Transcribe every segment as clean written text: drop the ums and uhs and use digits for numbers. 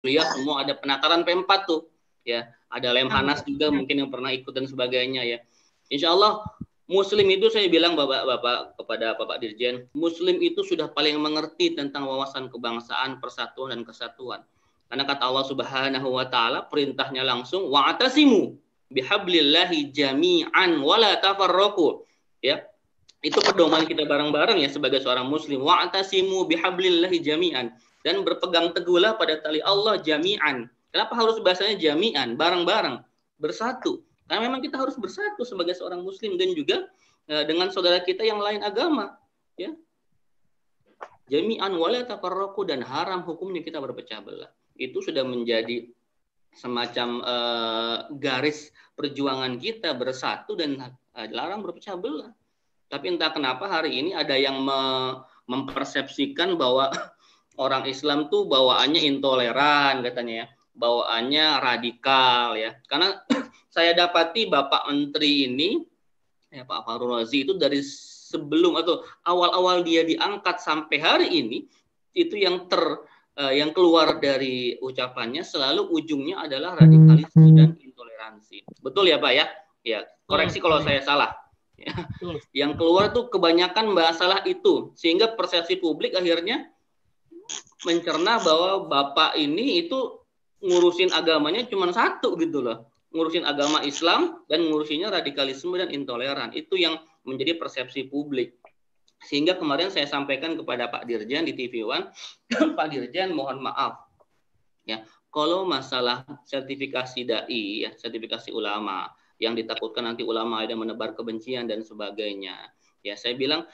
kuliah semua ada penataran P4 tuh ya, ada Lemhanas juga mungkin yang pernah ikut dan sebagainya ya. Insya Allah Muslim itu, saya bilang Bapak kepada Bapak Dirjen, Muslim itu sudah paling mengerti tentang wawasan kebangsaan, persatuan dan kesatuan. Karena kata Allah Subhanahu wa taala, perintahnya langsung wa'tasimu bihablillahi jami'an wala tafarraqu. Ya. Itu pedoman kita bareng-bareng ya sebagai seorang muslim. Wa'tasimu bihablillahi jami'an, dan berpegang teguhlah pada tali Allah jami'an. Kenapa harus bahasanya jami'an? Bareng-bareng, bersatu. Karena memang kita harus bersatu sebagai seorang muslim dan juga dengan saudara kita yang lain agama, ya. Jami'an wala tafarraqu, dan haram hukumnya kita berpecah belah. Itu sudah menjadi semacam garis perjuangan kita, bersatu dan larang berpecah belah. Tapi entah kenapa hari ini ada yang mempersepsikan bahwa orang Islam tuh bawaannya intoleran katanya ya, bawaannya radikal ya. Karena saya dapati Bapak Menteri ini, ya Pak Fahrul Razi, itu dari sebelum atau awal-awal dia diangkat sampai hari ini, itu yang keluar dari ucapannya selalu ujungnya adalah radikalisme dan intoleransi. Betul ya Pak ya? Ya, koreksi kalau saya salah. Ya. Yang keluar tuh kebanyakan masalah itu, sehingga persepsi publik akhirnya mencerna bahwa Bapak ini itu ngurusin agamanya cuma satu gitu loh, ngurusin agama Islam dan ngurusinnya radikalisme dan intoleran. Itu yang menjadi persepsi publik. Sehingga kemarin saya sampaikan kepada Pak Dirjen di TV One, Pak Dirjen mohon maaf ya, kalau masalah sertifikasi dai ya, sertifikasi ulama, yang ditakutkan nanti ulama ada menebar kebencian dan sebagainya. Ya, saya bilang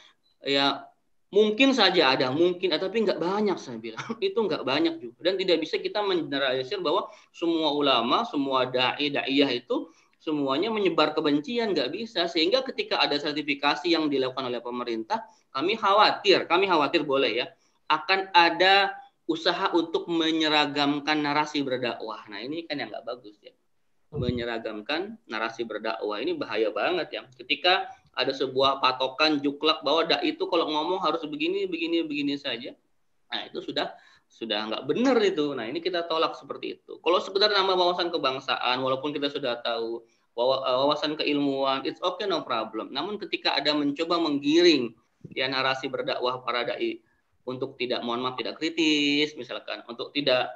ya mungkin saja ada, mungkin, tapi nggak banyak, saya bilang. Itu nggak banyak juga. Dan tidak bisa kita mengeneralisir bahwa semua ulama, semua daiyah itu semuanya menyebar kebencian, nggak bisa. Sehingga ketika ada sertifikasi yang dilakukan oleh pemerintah, kami khawatir boleh ya, akan ada usaha untuk menyeragamkan narasi berdakwah. Nah ini kan yang nggak bagus ya. Menyeragamkan narasi berdakwah ini bahaya banget ya. Ketika ada sebuah patokan juklak bahwa dai itu kalau ngomong harus begini saja. Nah, itu sudah nggak benar itu. Nah, ini kita tolak seperti itu. Kalau sekedar nama wawasan kebangsaan, walaupun kita sudah tahu wawasan keilmuan, it's okay, no problem. Namun ketika ada mencoba menggiring ya narasi berdakwah para dai untuk tidak, mohon maaf, tidak kritis misalkan, untuk tidak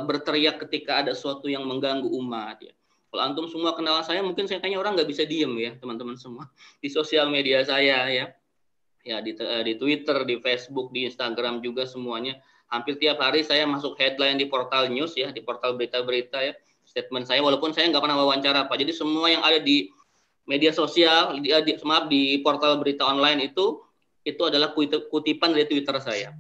berteriak ketika ada sesuatu yang mengganggu umat ya. Kalau antum semua kenal saya, mungkin saya kayaknya orang nggak bisa diem ya, teman-teman semua di sosial media saya ya, di Twitter, di Facebook, di Instagram juga semuanya. Hampir tiap hari saya masuk headline di portal news ya, di portal berita-berita ya, statement saya, walaupun saya nggak pernah wawancara Pak. Jadi semua yang ada di media sosial, di portal berita online itu adalah kutipan dari Twitter saya.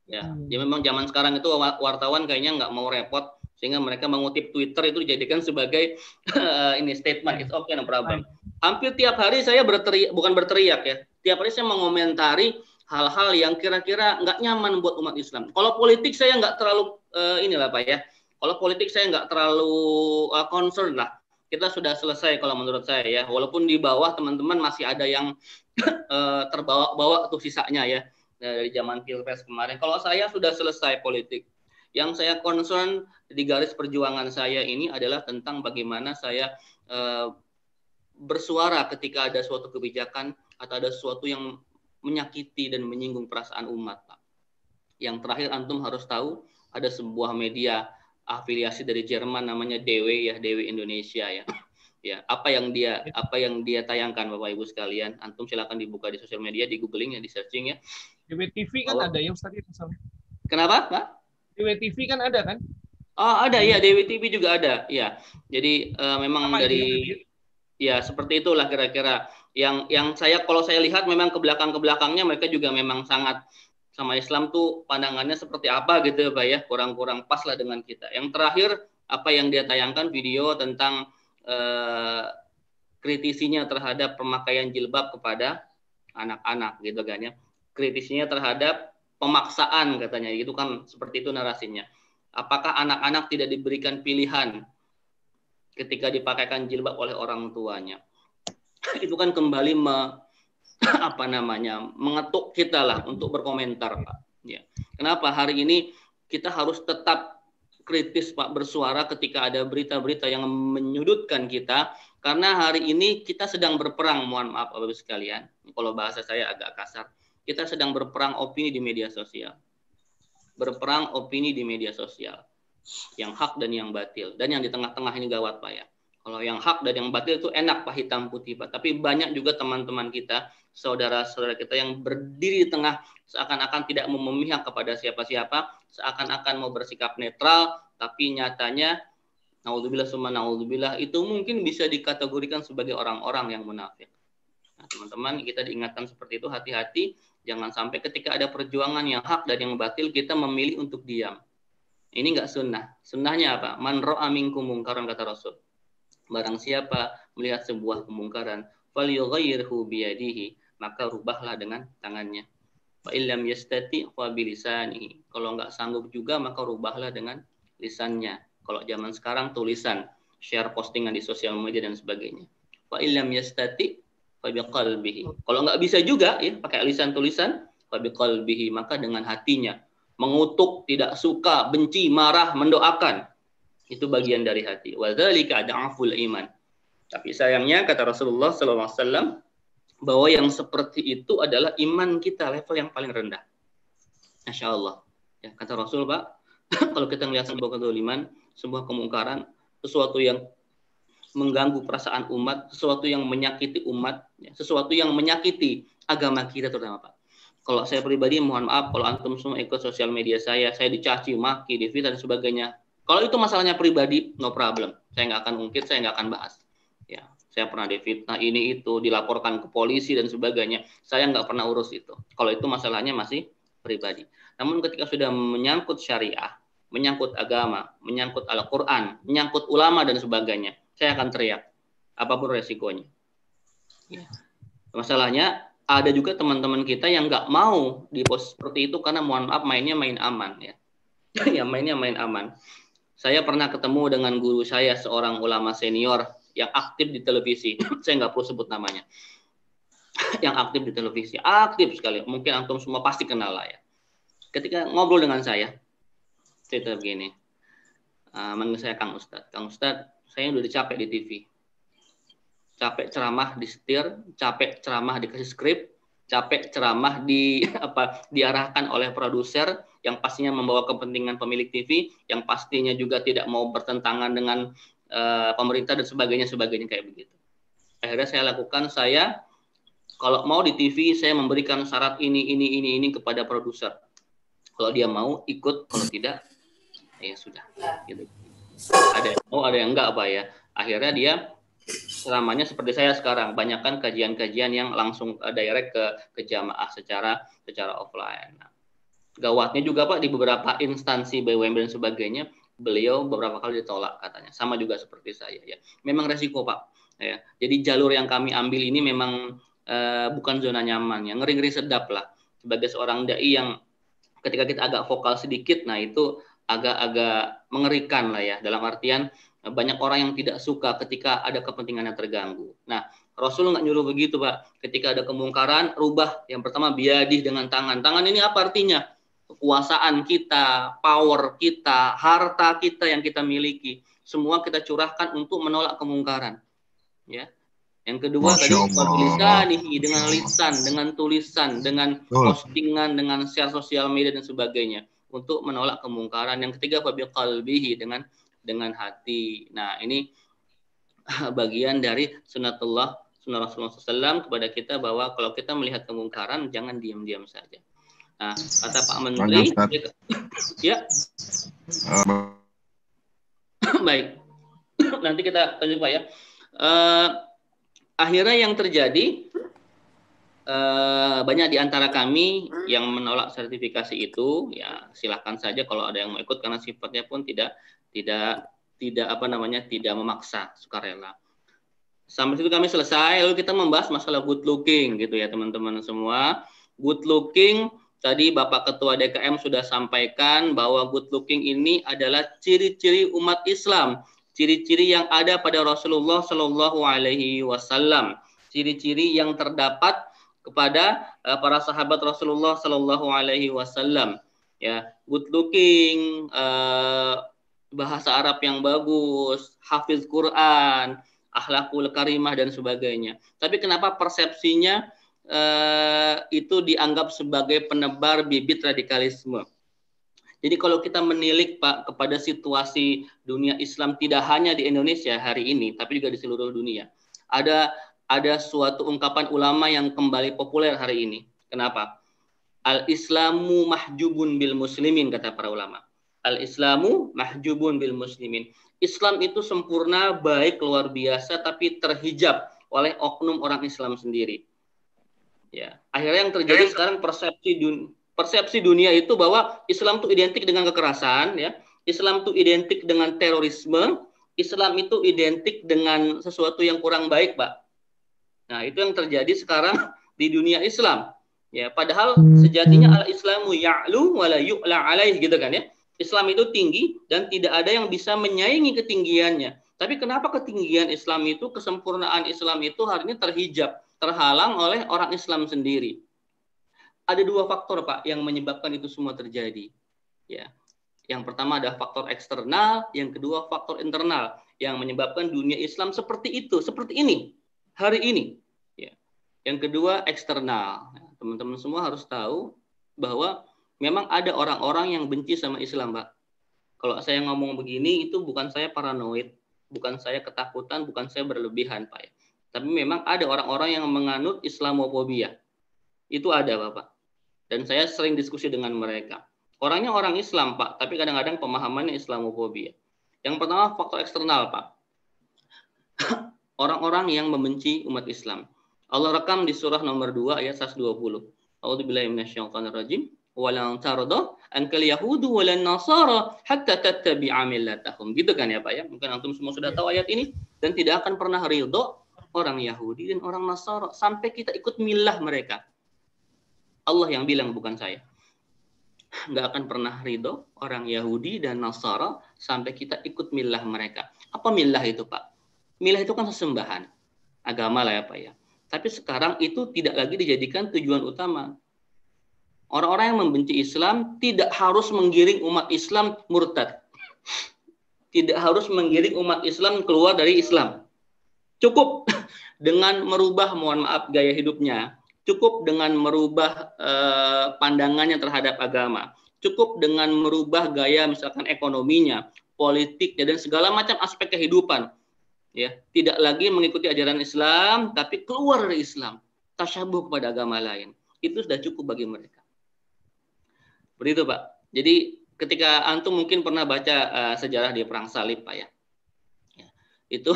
Ya, memang zaman sekarang itu wartawan kayaknya nggak mau repot, sehingga mereka mengutip Twitter itu dijadikan sebagai ini statement, it's okay, no problem. Hampir tiap hari saya bukan berteriak ya, tiap hari saya mengomentari hal-hal yang kira-kira nggak nyaman buat umat Islam. Kalau politik saya nggak terlalu inilah Pak ya, kalau politik saya nggak terlalu concern lah. Kita sudah selesai kalau menurut saya ya, walaupun di bawah teman-teman masih ada yang terbawa-bawa tuh sisanya ya, dari zaman Pilpres kemarin. Kalau saya sudah selesai politik. Yang saya concern di garis perjuangan saya ini adalah tentang bagaimana saya bersuara ketika ada suatu kebijakan atau ada sesuatu yang menyakiti dan menyinggung perasaan umat, Pak. Yang terakhir antum harus tahu, ada sebuah media afiliasi dari Jerman namanya DW ya, DW Indonesia ya. Ya, apa yang dia tayangkan Bapak Ibu sekalian, antum silakan dibuka di sosial media, di googling ya, di searching ya. DWTV kan ada ya Ustaz itu. Kenapa, Pak? DWTV kan ada kan? Oh, ada ya, DWTV juga ada. Ya. Jadi memang apa dari ya seperti itulah kira-kira. Yang kalau saya lihat memang ke belakangnya mereka juga memang sangat sama Islam tuh pandangannya seperti apa gitu Pak ya, kurang-kurang pas lah dengan kita. Yang terakhir apa yang dia tayangkan video tentang kritisinya terhadap pemakaian jilbab kepada anak-anak gitu kan ya. Kritisinya terhadap pemaksaan katanya, itu kan seperti itu narasinya. Apakah anak-anak tidak diberikan pilihan ketika dipakaikan jilbab oleh orang tuanya? Itu kan kembali mengetuk kita lah untuk berkomentar Pak. Ya. Kenapa hari ini kita harus tetap kritis Pak, bersuara ketika ada berita-berita yang menyudutkan kita, karena hari ini kita sedang berperang, mohon maaf Bapak sekalian, kalau bahasa saya agak kasar, kita sedang berperang opini di media sosial. Berperang opini di media sosial. Yang hak dan yang batil. Dan yang di tengah-tengah ini gawat Pak ya. Kalau yang hak dan yang batil itu enak Pak, hitam putih Pak. Tapi banyak juga teman-teman kita, saudara-saudara kita yang berdiri di tengah, seakan-akan tidak mau memihak kepada siapa-siapa, seakan-akan mau bersikap netral, tapi nyatanya naudzubillah summa naudzubillah itu mungkin bisa dikategorikan sebagai orang-orang yang munafik. Nah, teman-teman, kita diingatkan seperti itu, hati-hati jangan sampai ketika ada perjuangan yang hak dan yang batil kita memilih untuk diam. Ini enggak sunnah. Sunnahnya apa? Man ra'a minkum mungkaran, kata Rasul. Barang siapa melihat sebuah kemungkaran, falyughayyirhu biyadihi, maka rubahlah dengan tangannya. Fa illam yastati fa bilisanihi. Kalau enggak sanggup juga maka rubahlah dengan lisannya. Kalau zaman sekarang tulisan, share postingan di sosial media dan sebagainya. Fa illam yastati fa biqalbihi. Kalau enggak bisa juga ya pakai lisan tulisan, fa biqalbihi, maka dengan hatinya. Mengutuk, tidak suka, benci, marah, mendoakan. Itu bagian dari hati. Wa dzalika ad'aful iman. Tapi sayangnya kata Rasulullah SAW bahwa yang seperti itu adalah iman kita level yang paling rendah. Masya Allah. Ya, kata Rasul Pak, kalau kita melihat sebuah kezaliman, sebuah kemungkaran, sesuatu yang mengganggu perasaan umat, sesuatu yang menyakiti umat, ya, sesuatu yang menyakiti agama kita terutama Pak. Kalau saya pribadi mohon maaf kalau antum semua ikut sosial media saya dicaci, maki, difitnah dan sebagainya. Kalau itu masalahnya pribadi, no problem. Saya nggak akan ungkit, saya nggak akan bahas. Ya, saya pernah difitnah ini itu, dilaporkan ke polisi dan sebagainya. Saya nggak pernah urus itu. Kalau itu masalahnya masih pribadi. Namun ketika sudah menyangkut syariah, menyangkut agama, menyangkut Al-Quran, menyangkut ulama dan sebagainya, saya akan teriak. Apapun resikonya. Ya. Masalahnya ada juga teman-teman kita yang nggak mau di pos seperti itu karena mohon maaf mainnya main aman ya. Ya mainnya main aman. Saya pernah ketemu dengan guru saya, seorang ulama senior yang aktif di televisi. Saya nggak perlu sebut namanya. Yang aktif di televisi, aktif sekali. Mungkin antum semua pasti kenal lah ya. Ketika ngobrol dengan saya cerita begini, manggil saya Kang Ustadz. Kang Ustadz, saya udah capek di TV. Capek ceramah di setir, capek ceramah dikasih skrip, capek ceramah diarahkan oleh produser yang pastinya membawa kepentingan pemilik TV, yang pastinya juga tidak mau bertentangan dengan pemerintah dan sebagainya kayak begitu. Akhirnya saya lakukan, saya kalau mau di TV saya memberikan syarat ini kepada produser. Kalau dia mau ikut, kalau tidak ya sudah. Gitu. Ada yang mau, ada yang enggak Pak ya. Akhirnya dia ceramahnya seperti saya sekarang, banyakkan kajian-kajian yang langsung direct ke jamaah secara offline. Nah, gawatnya juga Pak di beberapa instansi BUMN dan sebagainya, beliau beberapa kali ditolak katanya. Sama juga seperti saya ya. Memang resiko Pak. Ya. Jadi jalur yang kami ambil ini memang bukan zona nyaman ya, ngeri-ngeri sedap lah. Sebagai seorang dai yang ketika kita agak vokal sedikit, nah itu agak-agak mengerikan lah ya. Dalam artian banyak orang yang tidak suka ketika ada kepentingan yang terganggu. Nah, Rasul nggak nyuruh begitu Pak. Ketika ada kemungkaran, rubah. Yang pertama biadih dengan tangan. Tangan ini apa artinya? Kekuasaan kita, power kita, harta kita yang kita miliki. Semua kita curahkan untuk menolak kemungkaran. Ya. Yang kedua tadi lisanihi, dengan lisan, dengan tulisan, dengan postingan, dengan share sosial media dan sebagainya untuk menolak kemungkaran. Yang ketiga fabiqalbihi, dengan hati. Nah, ini bagian dari sunnah Rasulullah SAW kepada kita bahwa kalau kita melihat kemungkaran jangan diam-diam saja. Nah, kata Pak Menteri, ya, baik. Nanti kita lanjut Pak ya. Akhirnya yang terjadi banyak di antara kami yang menolak sertifikasi itu. Ya, silahkan saja kalau ada yang mau ikut karena sifatnya pun tidak memaksa, sukarela. Sampai situ kami selesai, lalu kita membahas masalah good looking gitu ya teman-teman semua. Good looking tadi Bapak Ketua DKM sudah sampaikan bahwa good looking ini adalah ciri-ciri umat Islam, ciri-ciri yang ada pada Rasulullah Shallallahu Alaihi Wasallam, ciri-ciri yang terdapat kepada para sahabat Rasulullah Shallallahu Alaihi Wasallam. Ya, good looking, bahasa Arab yang bagus, hafiz Quran, akhlakul karimah dan sebagainya. Tapi kenapa persepsinya itu dianggap sebagai penebar bibit radikalisme? Jadi kalau kita menilik Pak kepada situasi dunia Islam tidak hanya di Indonesia hari ini, tapi juga di seluruh dunia, ada suatu ungkapan ulama yang kembali populer hari ini. Kenapa? Al-Islamu mahjubun bil muslimin, kata para ulama. Al-Islamu mahjubun bil muslimin. Islam itu sempurna, baik, luar biasa, tapi terhijab oleh oknum orang Islam sendiri. Ya, akhirnya yang terjadi sekarang persepsi dunia itu bahwa Islam itu identik dengan kekerasan, ya. Islam itu identik dengan terorisme, Islam itu identik dengan sesuatu yang kurang baik, Pak. Nah, itu yang terjadi sekarang di dunia Islam. Ya, padahal sejatinya al-Islamu ya'lu wa la yu'la alaih, gitu kan ya. Islam itu tinggi dan tidak ada yang bisa menyaingi ketinggiannya. Tapi kenapa ketinggian Islam itu, kesempurnaan Islam itu hari ini terhijab, terhalang oleh orang Islam sendiri? Ada dua faktor, Pak, yang menyebabkan itu semua terjadi. Ya. Yang pertama ada faktor eksternal, yang kedua faktor internal yang menyebabkan dunia Islam seperti itu, seperti ini hari ini. Ya. Yang kedua eksternal. Teman-teman semua harus tahu bahwa memang ada orang-orang yang benci sama Islam, Pak. Kalau saya ngomong begini itu bukan saya paranoid, bukan saya ketakutan, bukan saya berlebihan, Pak. Tapi memang ada orang-orang yang menganut Islamofobia. Itu ada, Bapak. Dan saya sering diskusi dengan mereka. Orangnya orang Islam, Pak, tapi kadang-kadang pemahamannya Islamofobia. Yang pertama faktor eksternal, Pak. Orang-orang yang membenci umat Islam. Allah rekam di surah nomor 2 ayat 120. A'udzubillahi minasyaitonirrajim. Walan tarda ankal yahudu walan nasara hatta tattabi'a millatahum. Gitu kan ya, Pak ya? Mungkin antum semua sudah tahu ayat ini, dan tidak akan pernah ridho orang Yahudi dan orang Nasara sampai kita ikut milah mereka. Allah yang bilang, bukan saya. Nggak akan pernah ridho orang Yahudi dan Nasara sampai kita ikut milah mereka. Apa milah itu, Pak? Milah itu kan sesembahan agama lah ya, Pak ya. Tapi sekarang itu tidak lagi dijadikan tujuan utama. Orang-orang yang membenci Islam tidak harus menggiring umat Islam murtad. Tidak harus menggiring umat Islam keluar dari Islam. Cukup dengan merubah, mohon maaf, gaya hidupnya. Cukup dengan merubah pandangannya terhadap agama. Cukup dengan merubah gaya misalkan ekonominya, politiknya, dan segala macam aspek kehidupan. Ya, tidak lagi mengikuti ajaran Islam, tapi keluar dari Islam, tasyabuh kepada agama lain. Itu sudah cukup bagi mereka. Begitu, Pak. Jadi ketika antum mungkin pernah baca sejarah di Perang Salib, Pak ya. Itu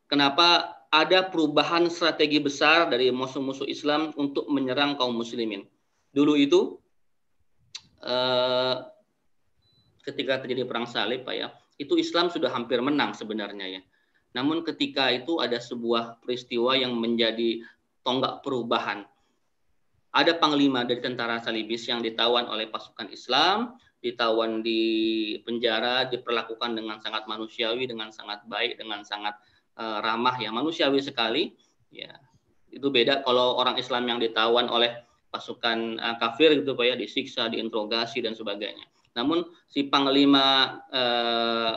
kenapa ada perubahan strategi besar dari musuh-musuh Islam untuk menyerang kaum muslimin. Dulu itu ketika terjadi Perang Salib, Pak ya, itu Islam sudah hampir menang sebenarnya ya. Namun ketika itu ada sebuah peristiwa yang menjadi tonggak perubahan. Ada panglima dari tentara salibis yang ditawan oleh pasukan Islam, ditawan di penjara, diperlakukan dengan sangat manusiawi, dengan sangat baik, dengan sangat ramah ya, manusiawi sekali. Ya, itu beda kalau orang Islam yang ditawan oleh pasukan kafir gitu, Pak ya, disiksa, diinterogasi dan sebagainya. Namun si panglima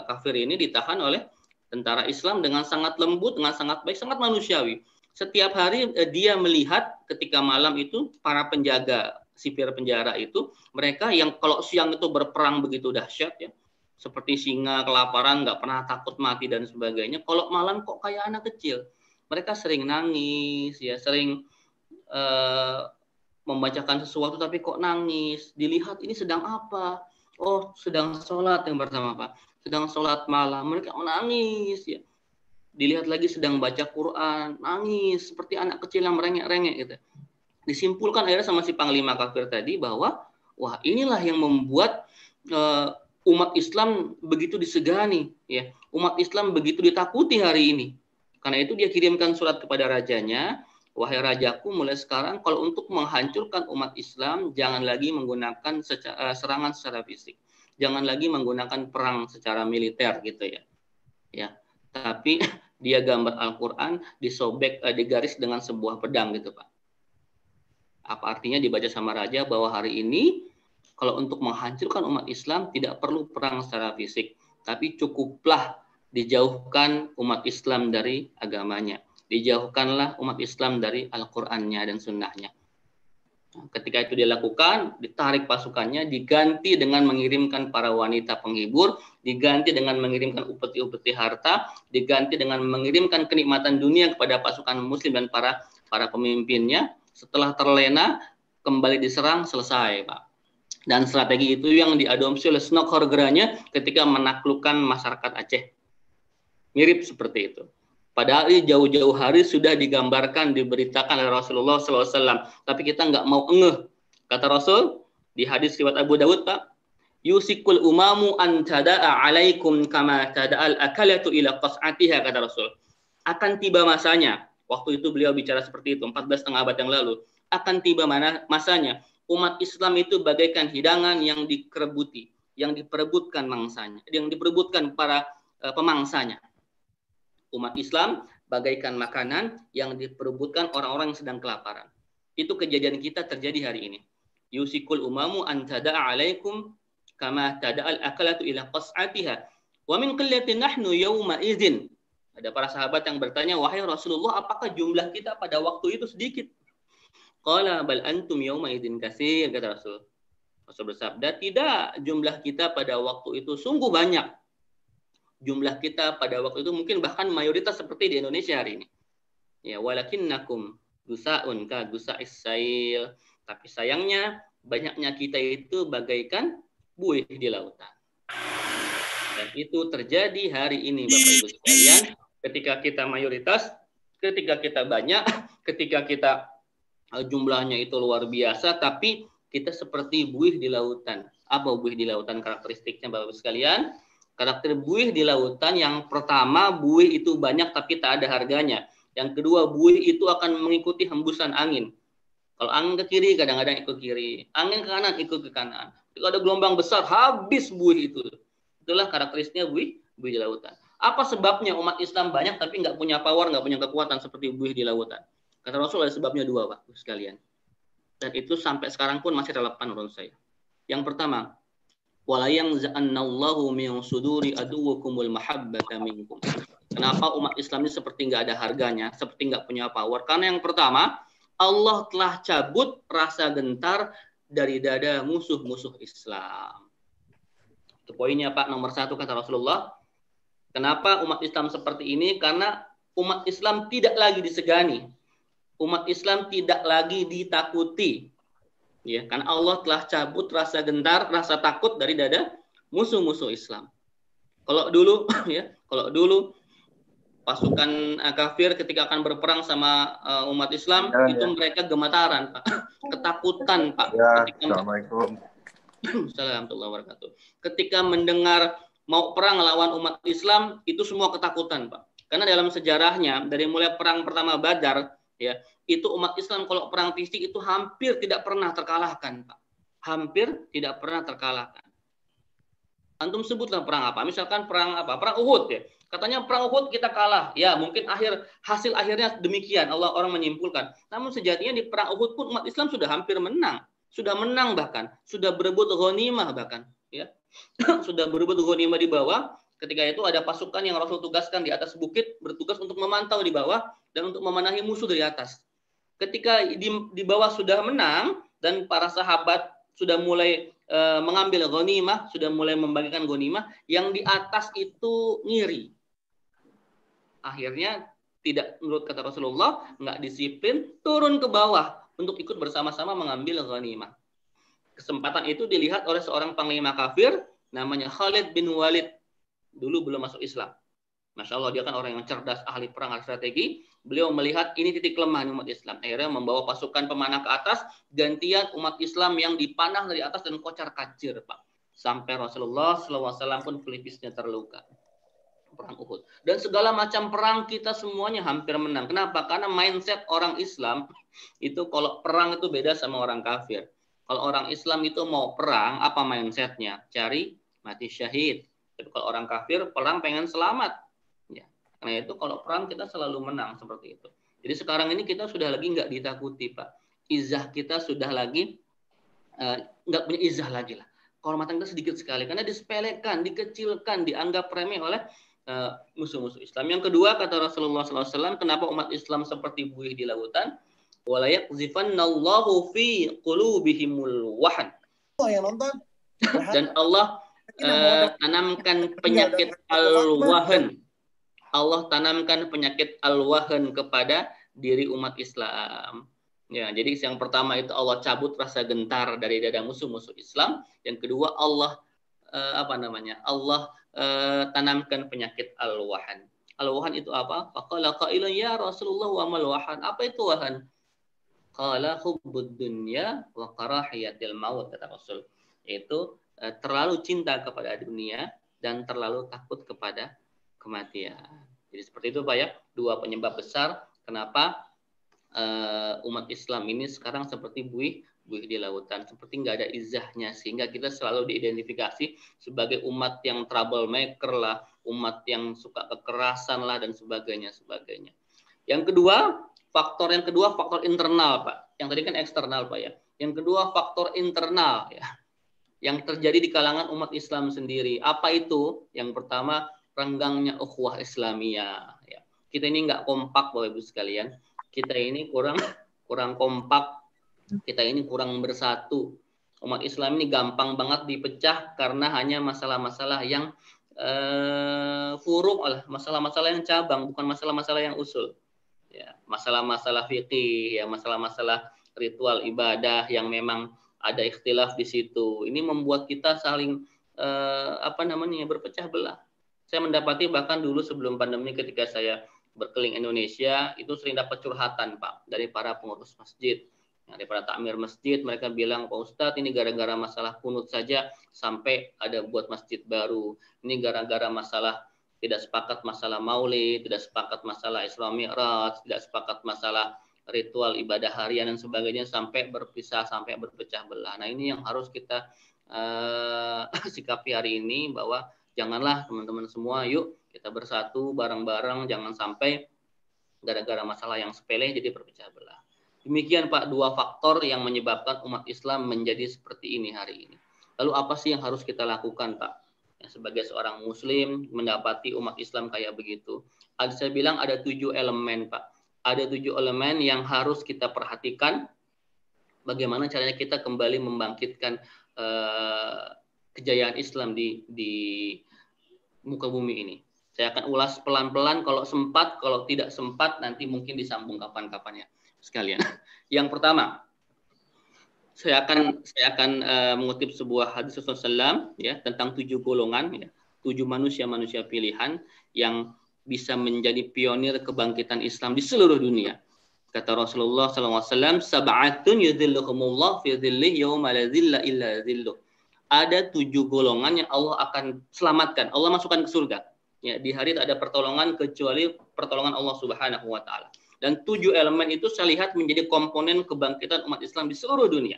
kafir ini ditahan oleh tentara Islam dengan sangat lembut, dengan sangat baik, sangat manusiawi. Setiap hari dia melihat ketika malam itu para penjaga sipir penjara itu, mereka yang kalau siang itu berperang begitu dahsyat ya, seperti singa kelaparan, nggak pernah takut mati dan sebagainya. Kalau malam kok kayak anak kecil. Mereka sering nangis ya, sering membacakan sesuatu tapi kok nangis. Dilihat ini sedang apa? Oh, sedang sholat yang pertama, Pak. Sedang sholat malam, mereka nangis ya. Dilihat lagi sedang baca Quran, nangis seperti anak kecil yang merengek-rengek gitu. Disimpulkan akhirnya sama si panglima kafir tadi bahwa wah, inilah yang membuat umat Islam begitu disegani ya. Umat Islam begitu ditakuti hari ini. Karena itu dia kirimkan surat kepada rajanya, wahai rajaku, mulai sekarang kalau untuk menghancurkan umat Islam jangan lagi menggunakan serangan secara fisik. Jangan lagi menggunakan perang secara militer gitu ya. Ya. Tapi dia gambar Al-Quran disobek, digaris dengan sebuah pedang gitu, Pak. Apa artinya dibaca sama raja bahwa hari ini kalau untuk menghancurkan umat Islam tidak perlu perang secara fisik, tapi cukuplah dijauhkan umat Islam dari agamanya. Dijauhkanlah umat Islam dari Al-Qur'annya dan sunnahnya. Ketika itu dilakukan, ditarik pasukannya, diganti dengan mengirimkan para wanita penghibur, diganti dengan mengirimkan upeti-upeti harta, diganti dengan mengirimkan kenikmatan dunia kepada pasukan muslim dan para pemimpinnya. Setelah terlena, kembali diserang, selesai, Pak. Dan strategi itu yang diadopsi oleh Snokhorgranya ketika menaklukkan masyarakat Aceh. Mirip seperti itu. Padahal ini jauh-jauh hari sudah digambarkan, diberitakan oleh Rasulullah SAW. Tapi kita nggak mau ngeh. Kata Rasul, di hadis riwayat Abu Dawud, Pak, yusikul umamu an tada'a alaikum kama tada'al akalatu ila qas'atiha, kata Rasul. Akan tiba masanya, waktu itu beliau bicara seperti itu, 14,5 abad yang lalu. Akan tiba masanya, umat Islam itu bagaikan hidangan yang dikerebuti, yang diperebutkan mangsanya, yang diperebutkan para pemangsanya. Umat Islam bagaikan makanan yang diperebutkan orang-orang yang sedang kelaparan. Itu kejadian kita terjadi hari ini. Yusikul umamu an tada'a alaikum kama tada'al akalatu ila qas'atiha. Wa min qillatin nahnu yawma idzin. Ada para sahabat yang bertanya, wahai Rasulullah, apakah jumlah kita pada waktu itu sedikit? Qala bal antum yawma idzin katsir, kata Rasul. Rasul bersabda, tidak, jumlah kita pada waktu itu sungguh banyak. Jumlah kita pada waktu itu mungkin bahkan mayoritas seperti di Indonesia hari ini. Ya, walakinnakum gusaun ka gusa'is sail. Tapi sayangnya banyaknya kita itu bagaikan buih di lautan. Dan itu terjadi hari ini, Bapak Ibu sekalian, ketika kita mayoritas, ketika kita banyak, ketika kita jumlahnya itu luar biasa, tapi kita seperti buih di lautan. Apa buih di lautan karakteristiknya, Bapak Ibu sekalian? Karakter buih di lautan, yang pertama, buih itu banyak tapi tak ada harganya. Yang kedua, buih itu akan mengikuti hembusan angin. Kalau angin ke kiri, kadang-kadang ikut kiri. Angin ke kanan, ikut ke kanan. Kalau ada gelombang besar, habis buih itu. Itulah karakteristiknya buih di lautan. Apa sebabnya umat Islam banyak tapi nggak punya power, nggak punya kekuatan seperti buih di lautan? Kata Rasul ada sebabnya dua, Pak, sekalian. Dan itu sampai sekarang pun masih relevan menurut saya. Yang pertama, walayang za'annallahu min suduri aduwukumul mahabbata minkum. Kenapa umat Islam ini seperti nggak ada harganya, seperti nggak punya power? Karena yang pertama, Allah telah cabut rasa gentar dari dada musuh-musuh Islam. Itu poinnya, Pak, nomor satu, kata Rasulullah. Kenapa umat Islam seperti ini? Karena umat Islam tidak lagi disegani. Umat Islam tidak lagi ditakuti. Ya, karena Allah telah cabut rasa gentar, rasa takut dari dada musuh-musuh Islam. Kalau dulu pasukan kafir ketika akan berperang sama umat Islam, itu mereka gemetaran, Pak. Ketakutan, Pak. Ya, Assalamualaikum. Assalamualaikum. Ketika mendengar mau perang lawan umat Islam, itu semua ketakutan, Pak. Karena dalam sejarahnya, dari mulai perang pertama Badar, ya, itu umat Islam kalau perang fisik itu hampir tidak pernah terkalahkan, Pak. Hampir tidak pernah terkalahkan. Antum sebutlah perang apa? Misalkan perang apa? Perang Uhud, ya. Katanya perang Uhud kita kalah. Ya, mungkin hasil akhirnya demikian, orang menyimpulkan. Namun sejatinya di perang Uhud pun umat Islam sudah hampir menang. Sudah menang bahkan, sudah berebut ghanimah bahkan, ya. Sudah berebut ghanimah di bawah. Ketika itu ada pasukan yang Rasul tugaskan di atas bukit, bertugas untuk memantau di bawah dan untuk memenahi musuh dari atas. Ketika di bawah sudah menang dan para sahabat sudah mulai mengambil ghanimah, sudah mulai membagikan ghanimah, yang di atas itu ngiri. Akhirnya tidak, menurut kata Rasulullah, nggak disiplin, turun ke bawah untuk ikut bersama-sama mengambil ghanimah. Kesempatan itu dilihat oleh seorang panglima kafir namanya Khalid bin Walid. Dulu belum masuk Islam. Masya Allah, dia kan orang yang cerdas, ahli perang, ahli strategi. Beliau melihat ini titik kelemahan umat Islam. Akhirnya membawa pasukan pemanah ke atas, gantian umat Islam yang dipanah dari atas dan kocar kacir, Pak. Sampai Rasulullah SAW pun pelipisnya terluka. Perang Uhud. Dan segala macam perang kita semuanya hampir menang. Kenapa? Karena mindset orang Islam itu kalau perang itu beda sama orang kafir. Kalau orang Islam itu mau perang, apa mindsetnya? Cari mati syahid. Tapi kalau orang kafir, perang pengen selamat. Ya. Karena itu kalau perang kita selalu menang seperti itu. Jadi sekarang ini kita sudah lagi nggak ditakuti, Pak. Izah kita sudah lagi nggak punya izah lagi lah. kehormatan kita sedikit sekali karena disepelekan, dikecilkan, dianggap remeh oleh musuh-musuh Islam. Yang kedua kata Rasulullah SAW, kenapa umat Islam seperti buih di lautan? Wala yakzifannallahu fi qulubihimul wahan. yang nonton. Dan Allah tanamkan penyakit al-wahan. Allah tanamkan penyakit al-wahan kepada diri umat Islam. Ya, jadi yang pertama itu Allah cabut rasa gentar dari dada musuh-musuh Islam. Yang kedua Allah Allah tanamkan penyakit al-wahan. Al-wahan itu apa? Faqala qailun ya Rasulullah wa mal wahan? Apa itu wahan? Qala hubbud dunya wa karahiyatil maut, kata Rasul. Yaitu terlalu cinta kepada dunia dan terlalu takut kepada kematian. Jadi seperti itu Pak ya, dua penyebab besar kenapa umat Islam ini sekarang seperti buih di lautan, seperti nggak ada izahnya, sehingga kita selalu diidentifikasi sebagai umat yang troublemaker lah, umat yang suka kekerasan lah dan sebagainya. Yang kedua, faktor internal Pak. Yang tadi kan eksternal Pak ya. Yang kedua faktor internal ya, yang terjadi di kalangan umat Islam sendiri. Apa itu? Yang pertama, renggangnya ukhuwah Islamiyah. Ya. Kita ini nggak kompak Bapak Ibu sekalian. Kita ini kurang kompak. Kita ini kurang bersatu. Umat Islam ini gampang banget dipecah karena hanya masalah-masalah yang furu' lah, masalah-masalah yang cabang, bukan masalah-masalah yang usul. Ya, masalah-masalah fikih, ya, masalah-masalah ritual ibadah yang memang ada ikhtilaf di situ. Ini membuat kita saling berpecah belah. Saya mendapati bahkan dulu sebelum pandemi ketika saya berkeliling Indonesia itu sering dapat curhatan Pak dari para pengurus masjid, dari para takmir masjid. Mereka bilang, Pak Ustadz ini gara-gara masalah kunut saja sampai ada buat masjid baru. Ini gara-gara masalah tidak sepakat masalah maulid, tidak sepakat masalah Isra Mi'raj, tidak sepakat masalah ritual ibadah harian dan sebagainya sampai berpisah, sampai berpecah belah. Nah ini yang harus kita sikapi hari ini, bahwa janganlah teman-teman semua, yuk kita bersatu bareng-bareng, jangan sampai gara-gara masalah yang sepele jadi berpecah belah. Demikian Pak, dua faktor yang menyebabkan umat Islam menjadi seperti ini hari ini. Lalu apa sih yang harus kita lakukan Pak? Ya, sebagai seorang Muslim mendapati umat Islam kayak begitu. Saya bilang ada 7 elemen Pak. Ada 7 elemen yang harus kita perhatikan. Bagaimana caranya kita kembali membangkitkan kejayaan Islam di muka bumi ini. Saya akan ulas pelan-pelan, kalau sempat, kalau tidak sempat nanti mungkin disambung kapan-kapan ya sekalian. Yang pertama, saya akan mengutip sebuah hadis Rasulullah SAW ya tentang 7 golongan ya, 7 manusia pilihan yang bisa menjadi pionir kebangkitan Islam di seluruh dunia. Kata Rasulullah SAW, sab'atun yudhilluhumullah fi dhillih yawma la dhilla illa dhilluh. Ada 7 golongan yang Allah akan selamatkan, Allah masukkan ke surga. Ya, di hari tak ada pertolongan kecuali pertolongan Allah Subhanahu wa taala. Dan 7 elemen itu saya lihat menjadi komponen kebangkitan umat Islam di seluruh dunia.